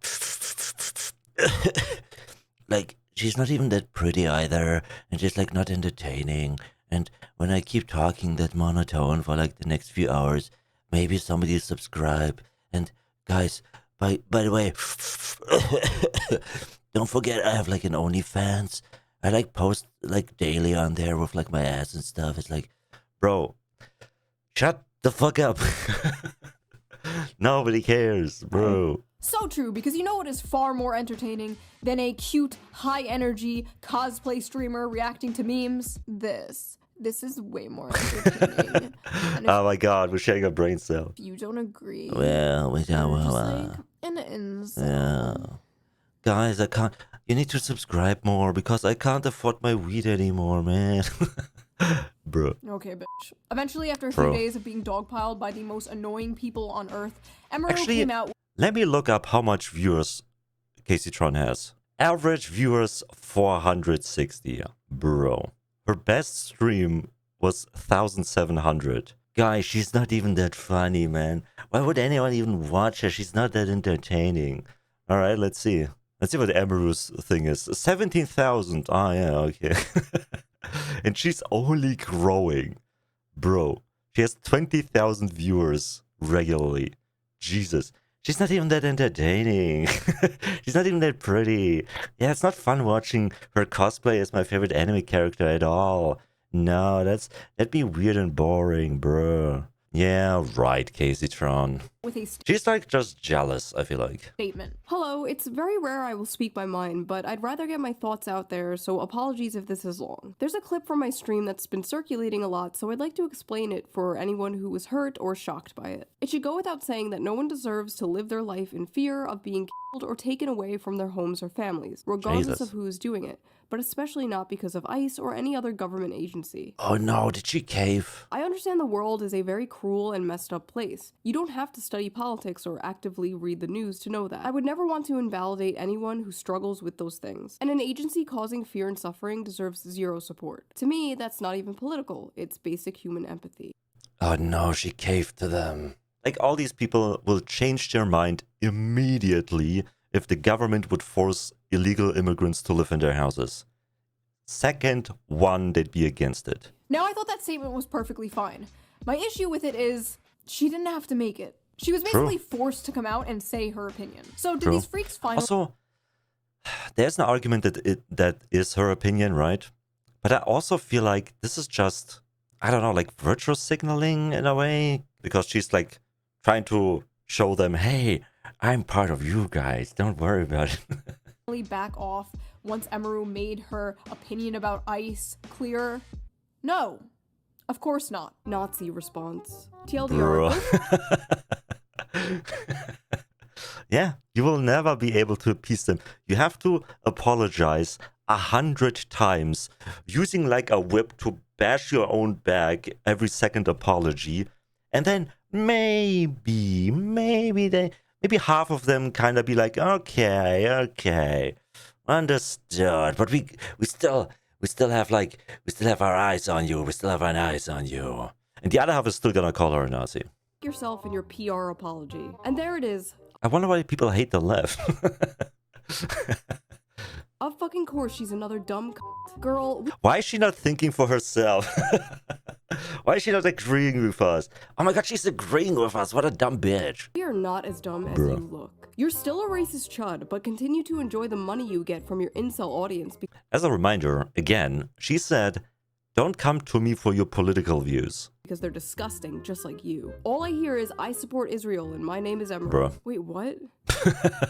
like, she's not even that pretty either, and she's like not entertaining. And when I keep talking that monotone for like the next few hours, maybe somebody will subscribe. And guys, by the way, don't forget I have like an OnlyFans. I like post like daily on there with like my ass and stuff. It's like, bro, shut the fuck up. Nobody cares, bro. So true, because you know what is far more entertaining than a cute, high-energy cosplay streamer reacting to memes? This is way more entertaining. Oh my God, we're sharing a brain cell. If you don't agree, Well, you're just like an incel. yeah. Guys, I can't. You need to subscribe more because I can't afford my weed anymore, man. Bro. Okay, bitch. Eventually, after a few days of being dogpiled by the most annoying people on Earth, Emerald came out. Let me look up how much viewers CaseyTron has. Average viewers 460. Bro. Her best stream was 1,700. Guys, she's not even that funny, man. Why would anyone even watch her? She's not that entertaining. Alright, let's see. Let's see what Emeru's thing is. 17,000. Ah, yeah, okay. And she's only growing. Bro, she has 20,000 viewers regularly. Jesus. She's not even that entertaining. She's not even that pretty. Yeah, it's not fun watching her cosplay as my favorite anime character at all. No, that'd be weird and boring, bro. Yeah, right, CaseyTron. With a She's like just jealous, I feel like. statement. Hello, it's very rare I will speak my mind, but I'd rather get my thoughts out there, so apologies if this is long. There's a clip from my stream that's been circulating a lot, so I'd like to explain it for anyone who was hurt or shocked by it. It should go without saying that no one deserves to live their life in fear of being killed or taken away from their homes or families, regardless of who is doing it, but especially not because of ICE or any other government agency. Oh no, did she cave? I understand the world is a very cruel and messed up place. You don't have to study politics or actively read the news to know that. I would never want to invalidate anyone who struggles with those things. And an agency causing fear and suffering deserves zero support. To me, that's not even political. It's basic human empathy. Oh no, she caved to them. Like, all these people will change their mind immediately if the government would force illegal immigrants to live in their houses. Second one, they'd be against it. Now, I thought that statement was perfectly fine. My issue with it is, she didn't have to make it. She was basically forced to come out and say her opinion. So did these freaks finally... Also, there's an argument that that is her opinion, right? But I also feel like this is just, I don't know, like virtue signaling in a way, because she's like trying to show them, hey, I'm part of you guys. Don't worry about it. Back off once Emeru made her opinion about ICE clearer? No, of course not. Nazi response. TLDR. Yeah, you will never be able to appease them. You have to apologize 100 times, using like a whip to bash your own back every second apology, and then maybe half of them kind of be like, okay, understood, but we still have our eyes on you. We still have our eyes on you. And the other half is still gonna call her a Nazi. Yourself in your PR apology. And there it is. I wonder why people hate the left. Of fucking course, she's another dumb girl. Why is she not thinking for herself? Why is she not agreeing with us? Oh my god, she's agreeing with us. What a dumb bitch. We are not as dumb as you look. You're still a racist chud, but continue to enjoy the money you get from your incel audience. As a reminder, again, she said, don't come to me for your political views. Because they're disgusting, just like you. All I hear is, I support Israel and my name is Emerald. Wait, what?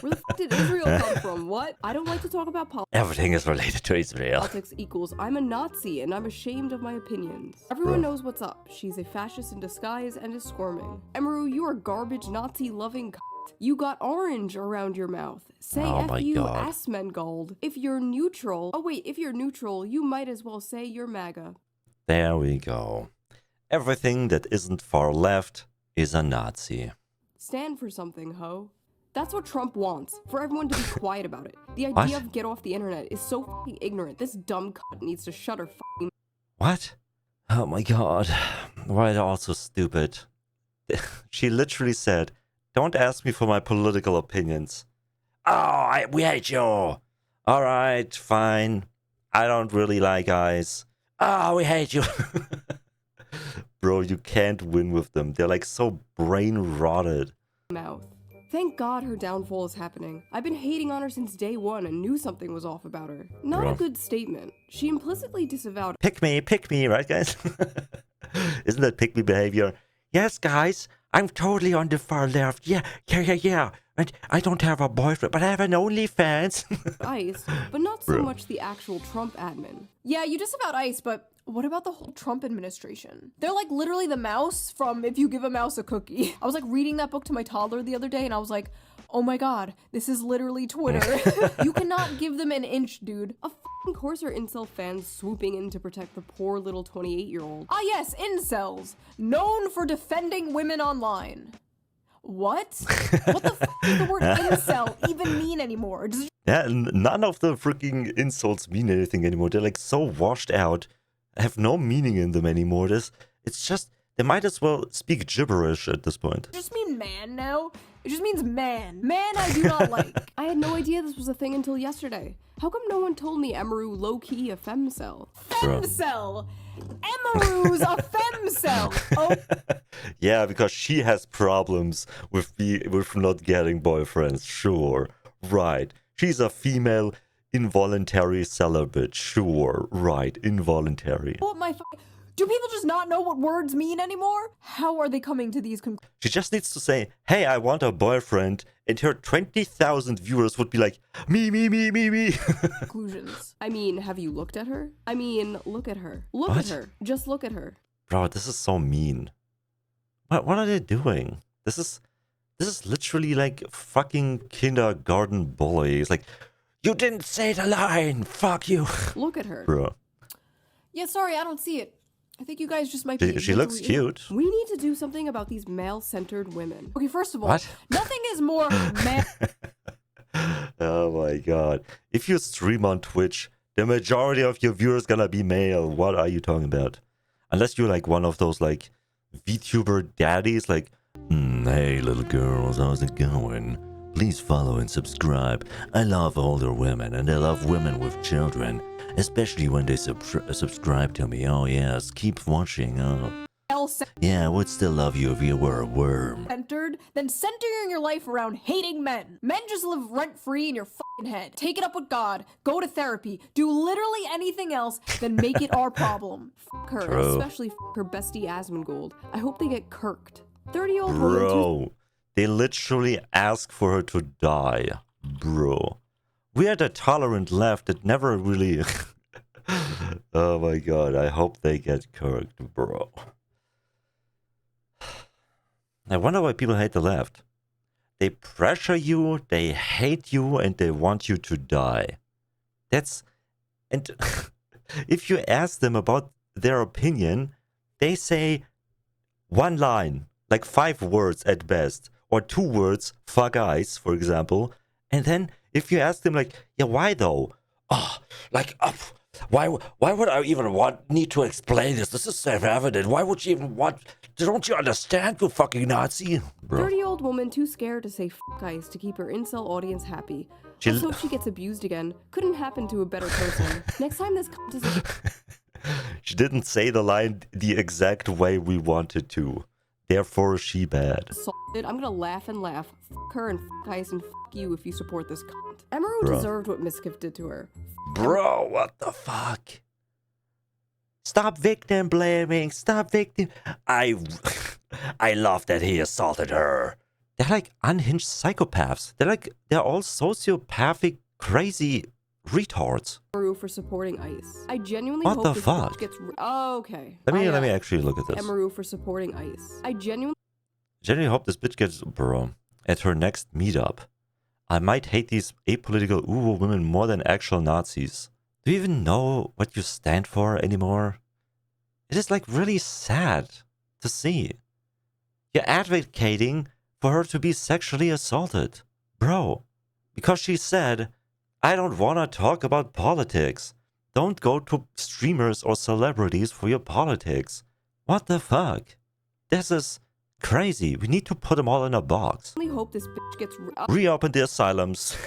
Where the fuck did Israel come from? What? I don't like to talk about politics. Everything is related to Israel. Politics equals, I'm a Nazi and I'm ashamed of my opinions. Everyone knows what's up. She's a fascist in disguise and is squirming. Emeru, you are garbage Nazi-loving You got orange around your mouth. Say F you, Asmongold. If you're neutral... Oh wait, if you're neutral, you might as well say you're MAGA. There we go. Everything that isn't far left is a Nazi. Stand for something, ho. That's what Trump wants, for everyone to be quiet about it. The idea of get off the internet is so fucking ignorant. This dumb cunt needs to shut her fucking... What? Oh my god. Why are they all so stupid? She literally said, don't ask me for my political opinions. Oh, we hate you. Alright, fine. I don't really like guys. Oh, we hate you. Bro, you can't win with them. They're like so brain rotted. Mouth. Thank God her downfall is happening. I've been hating on her since day one and knew something was off about her. Not a good statement. She implicitly disavowed... Pick me, right guys? Isn't that pick me behavior? Yes, guys, I'm totally on the far left. Yeah. And I don't have a boyfriend, but I have an OnlyFans. ICE, but not so much the actual Trump admin. Yeah, you disavowed ICE, but what about the whole Trump administration? They're like literally the mouse from If You Give a Mouse a Cookie. I was like reading that book to my toddler the other day and I was like, oh my god, this is literally Twitter. You cannot give them an inch, dude. Of course are incel fans swooping in to protect the poor little 28-year-old. Ah yes, incels, known for defending women online. What? What the f does the word incel even mean anymore? Yeah, none of the freaking insults mean anything anymore. They're like so washed out, have no meaning in them anymore. It's just, they might as well speak gibberish at this point. Does it just mean man now? It just means man. Man I do not like. I had no idea this was a thing until yesterday. How come no one told me Emeru low-key a femcel? Femcel! Emeru's a femcel! Oh. Yeah, because she has problems with not getting boyfriends, sure. Right. She's a female involuntary celibate, sure. Right, involuntary. What my do people just not know what words mean anymore? How are they coming to these conclusions? She just needs to say, hey, I want a boyfriend, and her 20,000 viewers would be like, me. Conclusions. I mean, have you looked at her? I mean, look at her. Look at her. Just look at her. Bro, this is so mean. What are they doing? This is literally like fucking kindergarten bully. It's like, you didn't say the line, fuck you. Look at her. Bro. Yeah, sorry, I don't see it. I think you guys just might be... She looks cute. We need to do something about these male-centered women. Okay, first of all, what? Nothing is more male... Oh my god. If you stream on Twitch, the majority of your viewers gonna be male. What are you talking about? Unless you're like one of those like VTuber daddies, like, hey little girls, how's it going? Please follow and subscribe. I love older women and I love women with children. Especially when they subscribe to me. Oh yes, keep watching. Oh. incel Yeah, I would still love you if you were a worm. centered, then centering your life around hating men. Men just live rent-free in your fucking head. Take it up with God, go to therapy, do literally anything else, then make it our problem. Fuck her, and True. especially fuck her bestie Asmongold. I hope they get kirked. 30-year-old woman too Bro, they literally ask for her to die. Bro. We are the tolerant left that never really... Oh my god, I hope they get kirked, bro. I wonder why people hate the left. They pressure you, they hate you, and they want you to die. That's... And if you ask them about their opinion, they say one line, like 5 words at best, or 2 words, fuck eyes, for example. And then if you ask them like, yeah, why though? Why would I even need to explain this? This is self-evident. Why would you even want... Don't you understand, you fucking Nazi? Bro. 30-year-old woman too scared to say fuck ice to keep her incel audience happy. She- Let's hope she gets abused again. Couldn't happen to a better person. Next time this cunt is She didn't say the line the exact way we wanted to. Therefore, she bad. assaulted, I'm gonna laugh and laugh. Fuck her and fuck ice and fuck you if you support this cunt. Emeru Bro. deserved what Miskiff did to her. Bro, what the fuck? Stop victim blaming. Stop victim. I love that he assaulted her. They're like unhinged psychopaths. They're all sociopathic, crazy retards. Emeru for supporting ice. I genuinely What hope the this fuck? bitch gets oh, okay. Let me actually look at this. Emeru for supporting ice. I genuinely Genuinely hope this bitch gets bro at her next meetup. I might hate these apolitical Uwo women more than actual Nazis. Do you even know what you stand for anymore? It is like really sad to see. You're advocating for her to be sexually assaulted. Bro, because she said, I don't want to talk about politics. Don't go to streamers or celebrities for your politics. What the fuck? This is crazy. We need to put them all in a box. hope this bitch gets Reopen the asylums.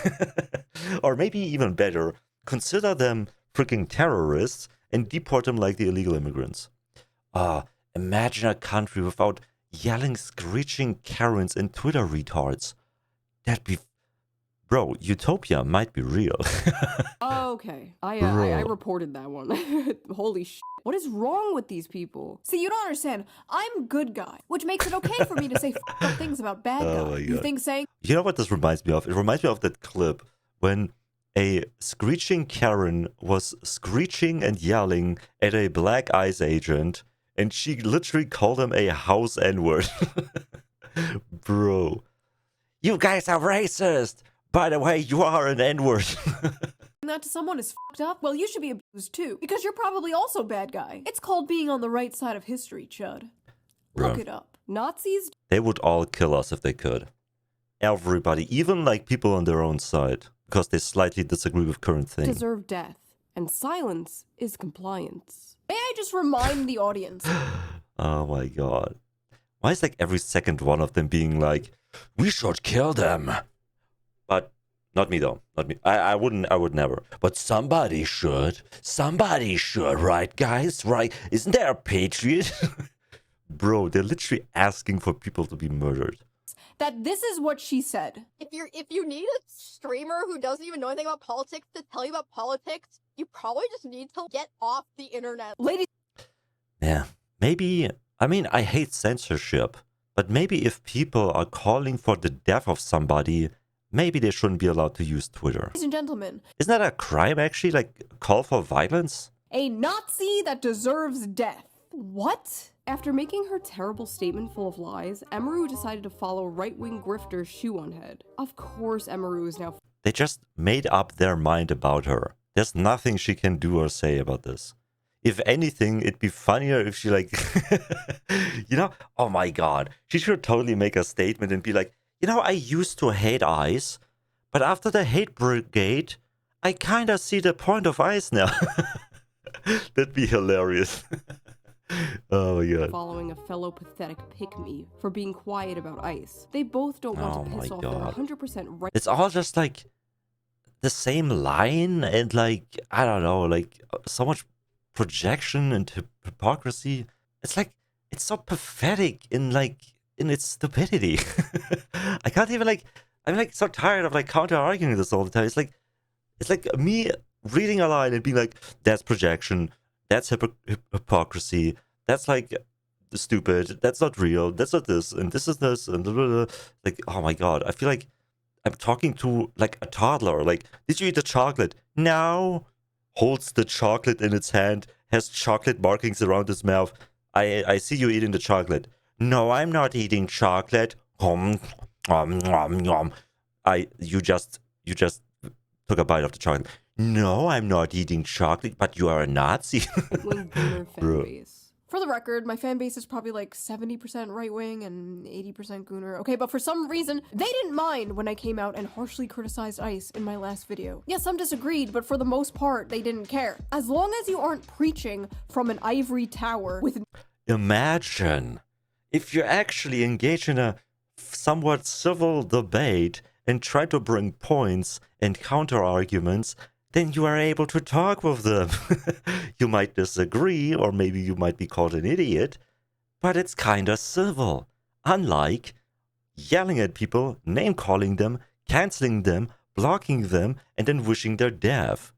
Or maybe even better, consider them freaking terrorists and deport them like the illegal immigrants. Imagine a country without yelling, screeching Karens and Twitter retards. That'd be... Bro, utopia might be real. okay. I Bro. reported that one. Holy shit. What is wrong with these people? See, you don't understand. I'm good guy, which makes it okay for me to say fucked up things about bad Oh guy. my You God. think saying You know what this reminds me of? It reminds me of that clip when a screeching Karen was screeching and yelling at a black ICE agent, and she literally called him a house N-word. Bro. You guys are racist! By the way, you are an N-word. that to someone is fucked up? Well, you should be abused too, because you're probably also bad guy. It's called being on the right side of history, Chud. Look Bro. it up. Nazis They would all kill us if they could. Everybody, even like people on their own side, because they slightly disagree with current things. deserve death, and silence is compliance. May I just remind the audience? Oh my god. Why is like every second one of them being like, we should kill them? But not me though. Not me. I would never. But somebody should. Somebody should, right guys? Right? Isn't there a patriot? Bro, they're literally asking for people to be murdered. That this is what she said. If you need a streamer who doesn't even know anything about politics to tell you about politics, you probably just need to get off the internet. Ladies Yeah. Maybe, I mean, I hate censorship. But maybe if people are calling for the death of somebody, maybe they shouldn't be allowed to use Twitter. and gentlemen, Isn't that a crime actually? Like, call for violence? a Nazi that deserves death. What? After making her terrible statement full of lies, Emeru decided to follow right-wing grifter ShoeOnHead. Of course Emeru is now They just made up their mind about her. There's nothing she can do or say about this. If anything, it'd be funnier if she like, you know, oh my god. She should totally make a statement and be like, you know, I used to hate ICE, but after the hate brigade, I kinda see the point of ICE now. That'd be hilarious. Oh my god. following a fellow pathetic pick-me for being quiet about ICE. They both don't want Oh to piss my off God. their 100% right. It's all just like the same line and like, I don't know, like so much projection and hypocrisy. It's it's so pathetic in its stupidity. I can't even I'm so tired of counter arguing this all the time. It's like me reading a line and being like, that's projection, that's hypocrisy, that's stupid, that's not real, that's not this, and this is this, and blah, blah, blah. Like, oh my god, I feel like I'm talking to a toddler. Like, did you eat the chocolate? No. Holds the chocolate in its hand, has chocolate markings around its mouth. I see you eating the chocolate. No, I'm not eating chocolate. You just took a bite of the chocolate. No, I'm not eating chocolate, but you are a Nazi. Bro. For the record, my fan base is probably 70% right-wing and 80% Gooner. Okay, but for some reason, they didn't mind when I came out and harshly criticized ICE in my last video. Yeah, some disagreed, but for the most part, they didn't care. As long as you aren't preaching from an ivory tower with... Imagine if you actually engage in a somewhat civil debate and try to bring points and counter-arguments, then you are able to talk with them. You might disagree, or maybe you might be called an idiot, but it's kinda civil. Unlike yelling at people, name-calling them, canceling them, blocking them, and then wishing their death.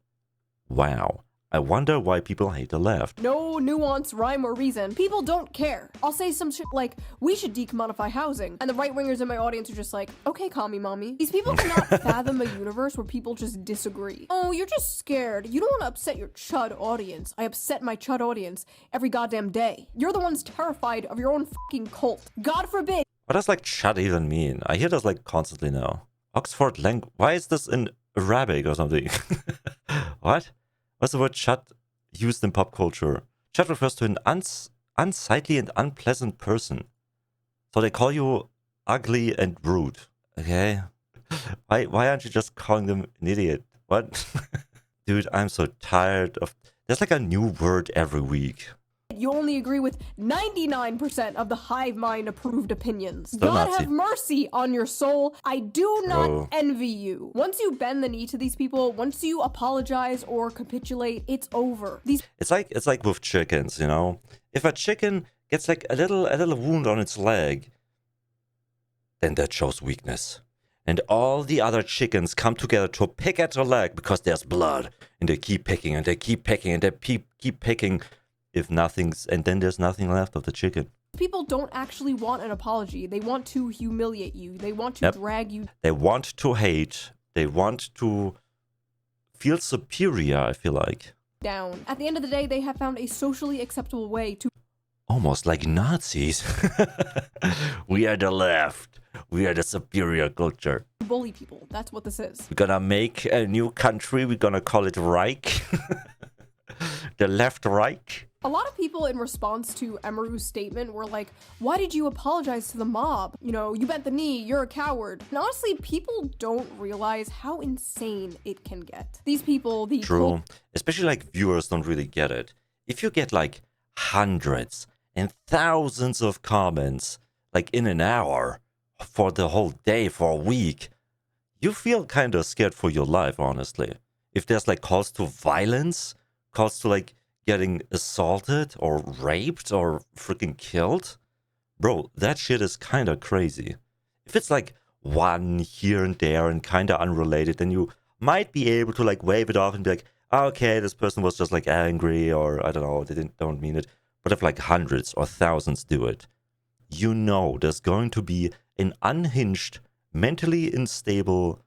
Wow. I wonder why people hate the left. No nuance, rhyme, or reason. People don't care. I'll say some shit like, we should decommodify housing. And the right-wingers in my audience are just like, okay, commie mommy. These people cannot fathom a universe where people just disagree. Oh, you're just scared. You don't want to upset your chud audience. I upset my chud audience every goddamn day. You're the ones terrified of your own fucking cult. God forbid. What does chud even mean? I hear this constantly now. Oxford language. Why is this in Arabic or something? What? What's the word chud used in pop culture? Chud refers to an unsightly and unpleasant person. So they call you ugly and rude. Okay? Why aren't you just calling them an idiot? What? Dude, I'm so tired of... There's a new word every week. You only agree with 99% of the hive mind approved opinions. Still God Nazi. have mercy on your soul. I do not envy you. Once you bend the knee to these people, once you apologize or capitulate, it's over. It's like with chickens, you know? If a chicken gets a little wound on its leg, then that shows weakness. And all the other chickens come together to pick at the leg because there's blood. And they keep picking and they keep picking and they keep picking. And then there's nothing left of the chicken. People don't actually want an apology. They want to humiliate you. They want to drag you. They want to hate. They want to feel superior, I feel like. Down. At the end of the day, they have found a socially acceptable way to... Almost like Nazis. We are the left. We are the superior culture. bully people. That's what this is. We're gonna make a new country. We're gonna call it Reich. The left Reich. A lot of people in response to Emeru's statement were like, why did you apologize to the mob? You know, you bent the knee, you're a coward. And honestly, people don't realize how insane it can get. These people, True. Especially viewers don't really get it. If you get hundreds and thousands of comments in an hour for the whole day, for a week, you feel kind of scared for your life, honestly. If there's calls to violence, calls to getting assaulted or raped or freaking killed, bro, that shit is kind of crazy. If it's one here and there and kind of unrelated, then you might be able to wave it off and be like, okay, this person was just angry, or I don't know, they don't mean it. But if hundreds or thousands do it, you know there's going to be an unhinged, mentally unstable,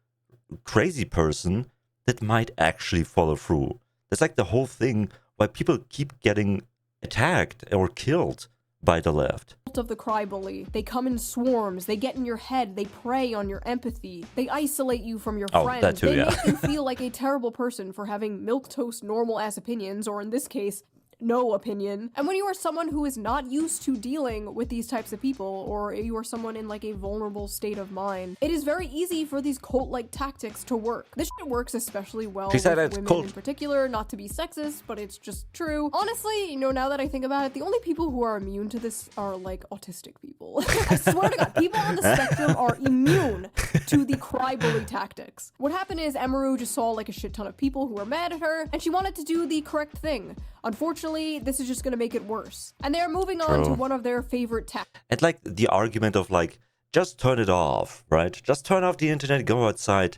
crazy person that might actually follow through. That's the whole thing why people keep getting attacked or killed by the left. Of the CryBully. They come in swarms, they get in your head, they prey on your empathy, they isolate you from your friends, that too, they yeah. make you feel like a terrible person for having milquetoast normal ass opinions, or in this case, no opinion. And when you are someone who is not used to dealing with these types of people, or you are someone in a vulnerable state of mind, it is very easy for these cult-like tactics to work. This shit works especially well with women in particular, not to be sexist, but it's just true. Honestly, now that I think about it, the only people who are immune to this are autistic people. I swear to God, people on the spectrum are immune to the CryBully tactics. What happened is Emeru just saw a shit ton of people who were mad at her, and she wanted to do the correct thing. Unfortunately, unfortunately, this is just gonna make it worse. And they're moving on to True. one of their favorite tech. And like the argument of like, just turn it off, right? Just turn off the internet, go outside.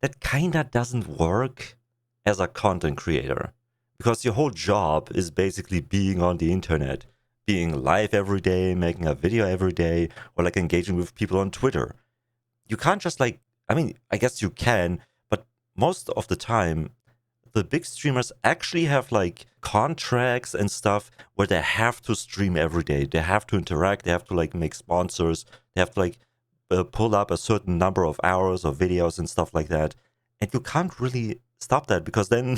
That kinda doesn't work as a content creator. Because your whole job is basically being on the internet. Being live every day, making a video every day, or like engaging with people on Twitter. You can't just like, I mean, I guess you can, but most of the time, the big streamers actually have like contracts and stuff where they have to stream every day. They have to interact, they have to like make sponsors, they have to like pull up a certain number of hours of videos and stuff like that. And you can't really stop that because then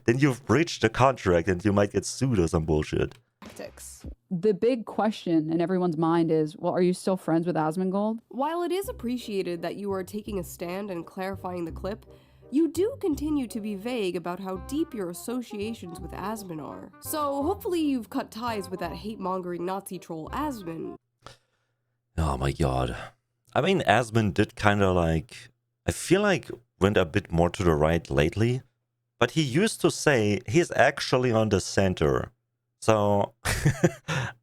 then you've breached the contract and you might get sued or some bullshit. Tactics. The big question in everyone's mind is, well, are you still friends with Asmongold? While it is appreciated that you are taking a stand and clarifying the clip, you do continue to be vague about how deep your associations with Asmon are. So hopefully you've cut ties with that hate-mongering Nazi troll Asmon. Oh my god. I mean, Asmon did kind of like, I feel like went a bit more to the right lately, but he used to say he's actually on the center. So,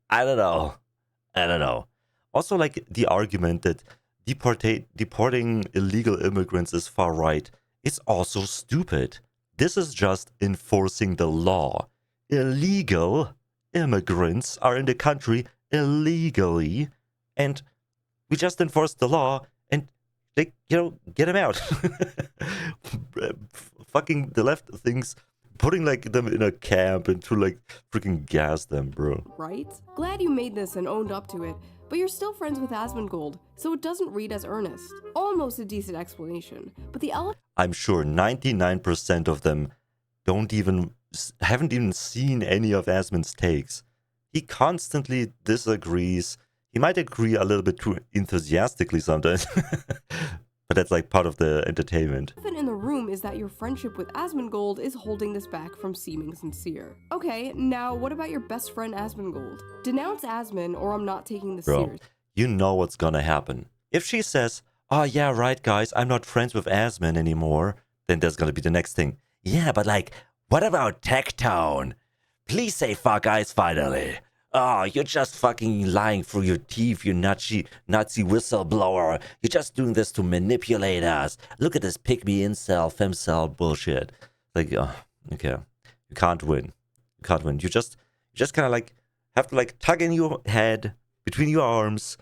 I don't know. Also, like, the argument that deporting illegal immigrants is far right is also stupid. This is just enforcing the law. Illegal immigrants are in the country illegally, and we just enforce the law and, like, you know, get them out. Fucking the left thinks putting like them in a camp and to like freaking gas them, bro. Right? Glad you made this and owned up to it, but you're still friends with Asmongold, so it doesn't read as earnest. Almost a decent explanation, but the I'm sure 99% of them haven't even seen any of Asmon's takes. He constantly disagrees. He might agree a little bit too enthusiastically sometimes. But that's like part of the entertainment. The elephant in the room is that your friendship with Asmongold is holding this back from seeming sincere. Okay, now what about your best friend Asmongold? Denounce Asmon or I'm not taking this Bro, serious. you know what's gonna happen. If she says, oh yeah, right guys, I'm not friends with Asmon anymore, then there's gonna be the next thing. Yeah, but like, what about Tectone? Please say fuck guys finally. Oh, you're just fucking lying through your teeth, you Nazi whistleblower. You're just doing this to manipulate us. Look at this pick-me incel, femcel bullshit. Like, oh, okay. You can't win. You can't win. You just kind of like have to like tug in your head between your arms,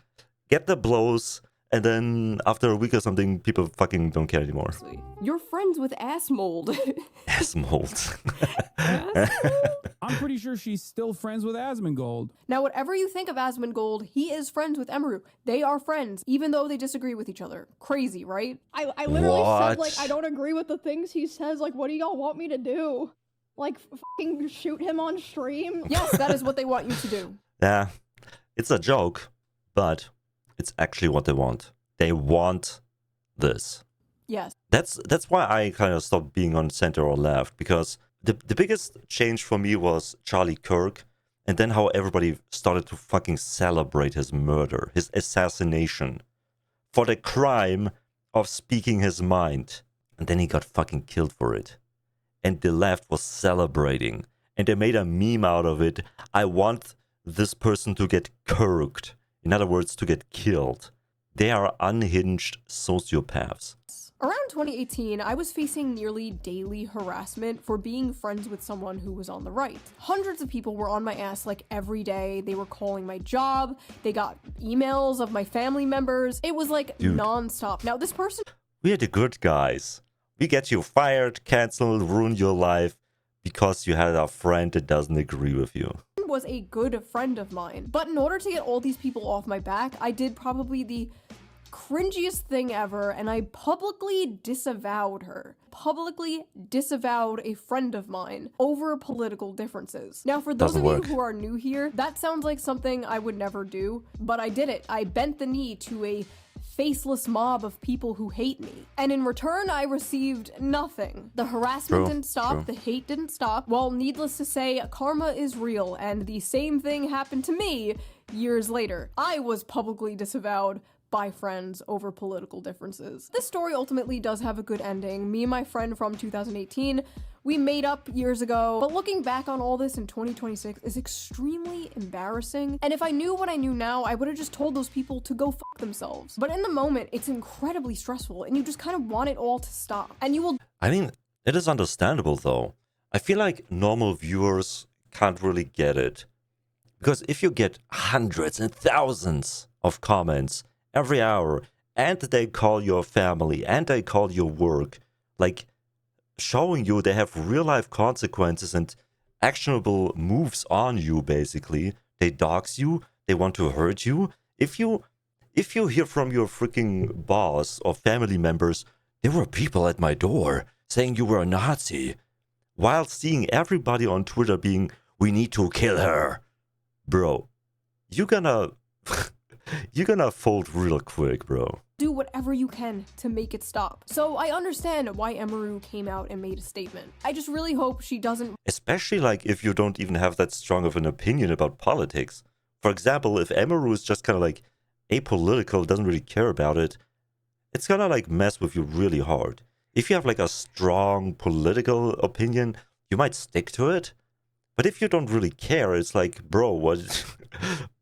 get the blows, and then after a week or something, people fucking don't care anymore. You're friends with Assmold. Assmold. I'm pretty sure she's still friends with Asmongold. Now, whatever you think of Asmongold, he is friends with Emeru. They are friends, even though they disagree with each other. Crazy, right? I literally said, What? like, I don't agree with the things he says. Like, what do y'all want me to do? Like, fucking shoot him on stream? Yes, that is what they want you to do. Yeah, it's a joke, but it's actually what they want. They want this. Yes. That's why I kind of stopped being on center or left, because the biggest change for me was Charlie Kirk, and then how everybody started to fucking celebrate his murder, his assassination, for the crime of speaking his mind. And then he got fucking killed for it. And the left was celebrating, and they made a meme out of it. I want this person to get kirked. In other words, to get killed. They are unhinged sociopaths. Around 2018, I was facing nearly daily harassment for being friends with someone who was on the right. Hundreds of people were on my ass like every day. They were calling my job. They got emails of my family members. It was like non-stop. Now this person... We're the good guys. We get you fired, cancelled, ruin your life because you had a friend that doesn't agree with you. Was a good friend of mine. But in order to get all these people off my back, I did probably the cringiest thing ever, and I publicly disavowed her. Publicly disavowed a friend of mine over political differences. Now, for those of you who are new here, that sounds like something I would never do, but I did it. I bent the knee to a faceless mob of people who hate me. And in return, I received nothing. The harassment didn't stop, the hate didn't stop. Well, needless to say, karma is real, and the same thing happened to me years later. I was publicly disavowed by friends over political differences. This story ultimately does have a good ending. Me and my friend from 2018 we made up years ago. But looking back on all this in 2026 is extremely embarrassing. And if I knew what I knew now, I would have just told those people to go fuck themselves. But in the moment, it's incredibly stressful and you just kind of want it all to stop. And you will... I mean, it is understandable though. I feel like normal viewers can't really get it. Because if you get hundreds and thousands of comments every hour, and they call your family, and they call your work, like showing you they have real life consequences and actionable moves on you, basically. They dox you, they want to hurt you. If you hear from your freaking boss or family members, there were people at my door saying you were a Nazi, while seeing everybody on Twitter being, we need to kill her. Bro, you're gonna fold real quick, bro. Do whatever you can to make it stop. So I understand why Emeru came out and made a statement. I just really hope she doesn't... Especially like if you don't even have that strong of an opinion about politics. For example, if Emeru is just kind of like apolitical, doesn't really care about it, it's gonna like mess with you really hard. If you have like a strong political opinion, you might stick to it. But if you don't really care, it's like, bro, what?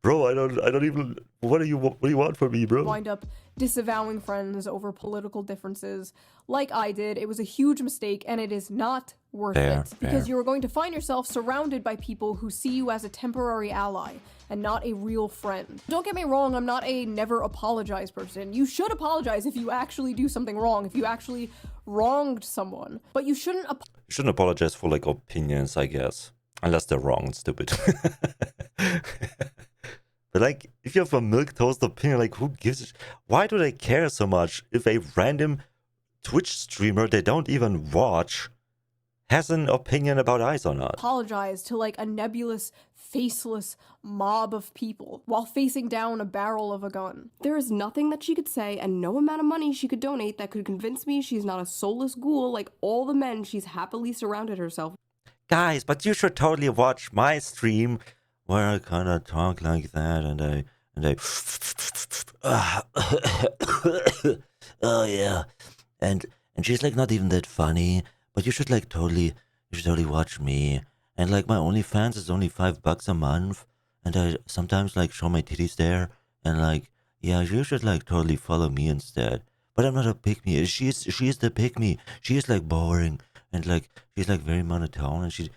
Bro, I don't even. What do you want from me, bro? Wind up disavowing friends over political differences, like I did. It was a huge mistake, and it is not worth it because you are going to find yourself surrounded by people who see you as a temporary ally and not a real friend. Don't get me wrong, I'm not a never apologize person. You should apologize if you actually do something wrong, if you actually wronged someone, but you shouldn't. You shouldn't apologize for like opinions, I guess. Unless they're wrong and stupid. But like, if you have a milquetoast opinion, like who gives a why do they care so much if a random Twitch streamer they don't even watch has an opinion about ICE or not? Apologize to like a nebulous, faceless mob of people while facing down a barrel of a gun. There is nothing that she could say and no amount of money she could donate that could convince me she's not a soulless ghoul like all the men she's happily surrounded herself. Guys, but you should totally watch my stream where I kind of talk like that and I oh yeah, and she's like not even that funny, but you should totally watch me. And like my OnlyFans is only $5 a month, and I sometimes like show my titties there, and like yeah, you should like totally follow me instead. But I'm not a pick me. She is the pick me. She is like boring. And like she's like very monotone, and she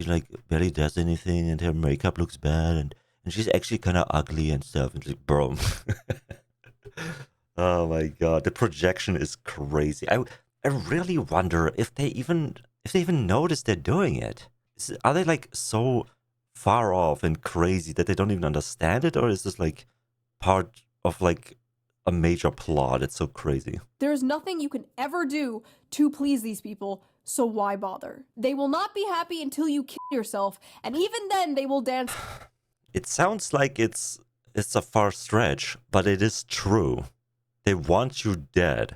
like barely does anything, and her makeup looks bad, and she's actually kind of ugly and stuff. And she's like, bro, oh my god, the projection is crazy. I really wonder if they even notice they're doing it. Are they like so far off and crazy that they don't even understand it, or is this like part of like a major plot? It's so crazy. There's nothing you can ever do to please these people. So why bother? They will not be happy until you kill yourself, and even then they will dance. It sounds like it's a far stretch, but it is true. They want you dead.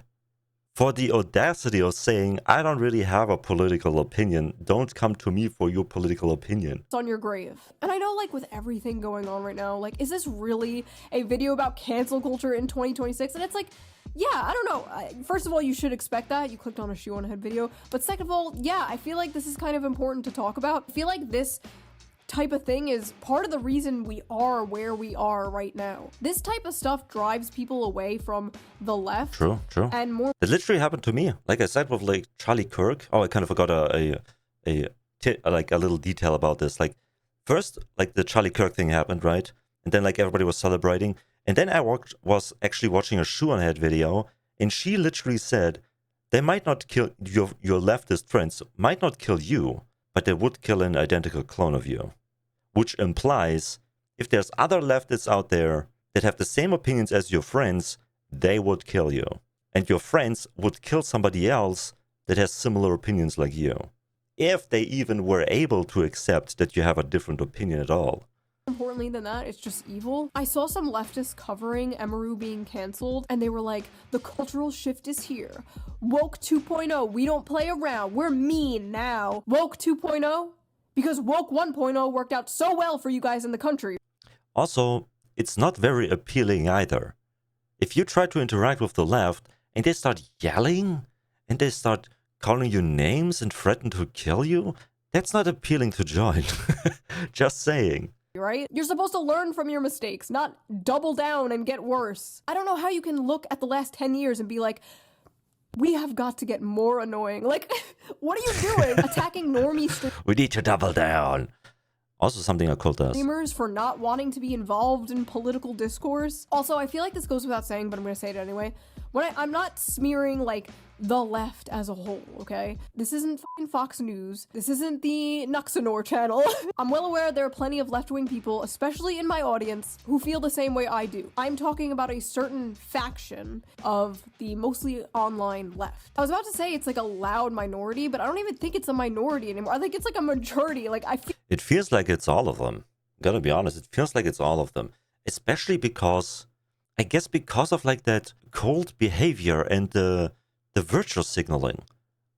For the audacity of saying, I don't really have a political opinion, don't come to me for your political opinion. On your grave. And I know like with everything going on right now, like is this really a video about cancel culture in 2026? And it's like, yeah, I don't know. First of all, you should expect that. You clicked on a ShoeOnHead video. But second of all, yeah, I feel like this is kind of important to talk about. I feel like this type of thing is part of the reason we are where we are right now. This type of stuff drives people away from the left. True. And more. It literally happened to me. Like I said with like Charlie Kirk. Oh, I kind of forgot a little detail about this. Like first, like the Charlie Kirk thing happened, right? And then like everybody was celebrating. And then I was actually watching a ShoeOnHead video, and she literally said, they might not kill your leftist friends, might not kill you, but they would kill an identical clone of you. Which implies, if there's other leftists out there that have the same opinions as your friends, they would kill you. And your friends would kill somebody else that has similar opinions like you. If they even were able to accept that you have a different opinion at all. Importantly than that, it's just evil. I saw some leftists covering Emeru being canceled, and they were like, the cultural shift is here. Woke 2.0, we don't play around, we're mean now. Woke 2.0? Because Woke 1.0 worked out so well for you guys in the country. Also, it's not very appealing either. If you try to interact with the left, and they start yelling, and they start calling you names and threaten to kill you, that's not appealing to join. Just saying. Right? You're supposed to learn from your mistakes, not double down and get worse. I don't know how you can look at the last 10 years and be like, we have got to get more annoying. Like, what are you doing? Attacking normie We need to double down. Also something a cult does. streamers for not wanting to be involved in political discourse. Also, I feel like this goes without saying, but I'm gonna say it anyway. I'm not smearing, like, the left as a whole, okay? This isn't fucking Fox News. This isn't the Nuxanor channel. I'm well aware there are plenty of left-wing people, especially in my audience, who feel the same way I do. I'm talking about a certain faction of the mostly online left. I was about to say it's like a loud minority, but I don't even think it's a minority anymore. I think it's like a majority. Like, It feels like it's all of them. Gotta be honest, it feels like it's all of them. Especially because, I guess because of like that cold behavior and the virtual signaling.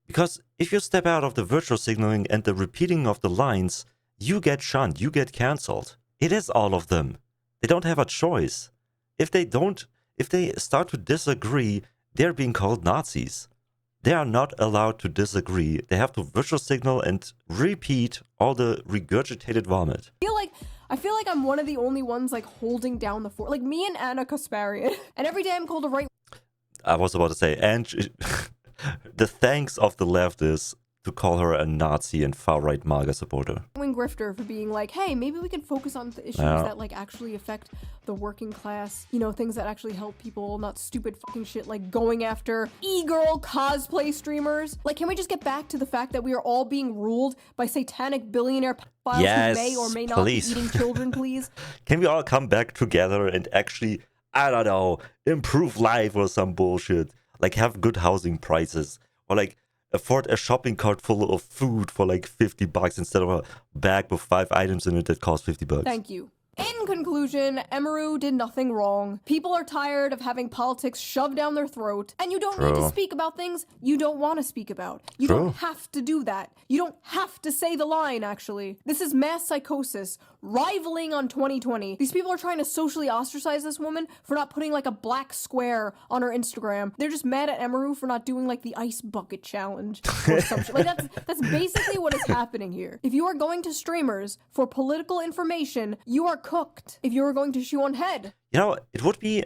Because if you step out of the virtual signaling and the repeating of the lines, you get shunned, you get cancelled. It is all of them. They don't have a choice. If they start to disagree, they're being called Nazis. They are not allowed to disagree. They have to virtual signal and repeat all the regurgitated vomit. I feel like I'm one of the only ones like holding down the fort. Like me and Anna Kasparian. And every day I'm called a right. I was about to say, and the thanks of the left is to call her a Nazi and far-right MAGA supporter. Wing grifter for being like, hey, maybe we can focus on the issues that like actually affect the working class, you know, things that actually help people, not stupid fucking shit like going after e-girl cosplay streamers. Like, can we just get back to the fact that we are all being ruled by satanic billionaire pedophiles who may or may not be eating children, please? Can we all come back together and actually, I don't know, improve life or some bullshit? Like have good housing prices or like afford a shopping cart full of food for like $50 instead of a bag with 5 items in it that cost $50. Thank you. In conclusion, Emeru did nothing wrong. People are tired of having politics shoved down their throat, and you don't need to speak about things you don't want to speak about. You don't have to do that. You don't have to say the line, actually. This is mass psychosis, rivaling on 2020. These people are trying to socially ostracize this woman for not putting like a black square on her Instagram. They're just mad at Emeru for not doing like the ice bucket challenge or some shit. Like that's basically what is happening here. If you are going to streamers for political information, you are cooked. If you were going to ShoeOnHead, you know, it would be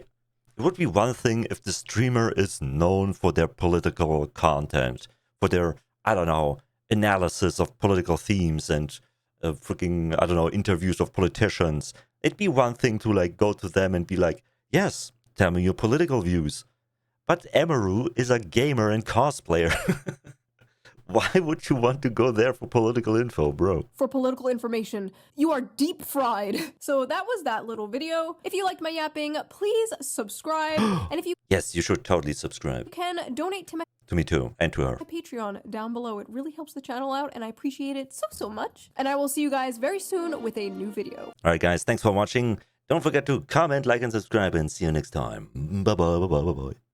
one thing if the streamer is known for their political content, for their, I don't know, analysis of political themes and freaking, I don't know, interviews of politicians. It'd be one thing to like go to them and be like, yes, tell me your political views. But Emeru is a gamer and cosplayer. Why would you want to go there for political info, bro? For political information, you are deep fried. So that was that little video. If you liked my yapping, please subscribe. And if you Yes, you should totally subscribe. can donate to my To me too, and to her. Patreon down below. It really helps the channel out and I appreciate it so much. And I will see you guys very soon with a new video. Alright guys, thanks for watching. Don't forget to comment, like, and subscribe, and see you next time. Bye-bye, bye-bye, bye-bye.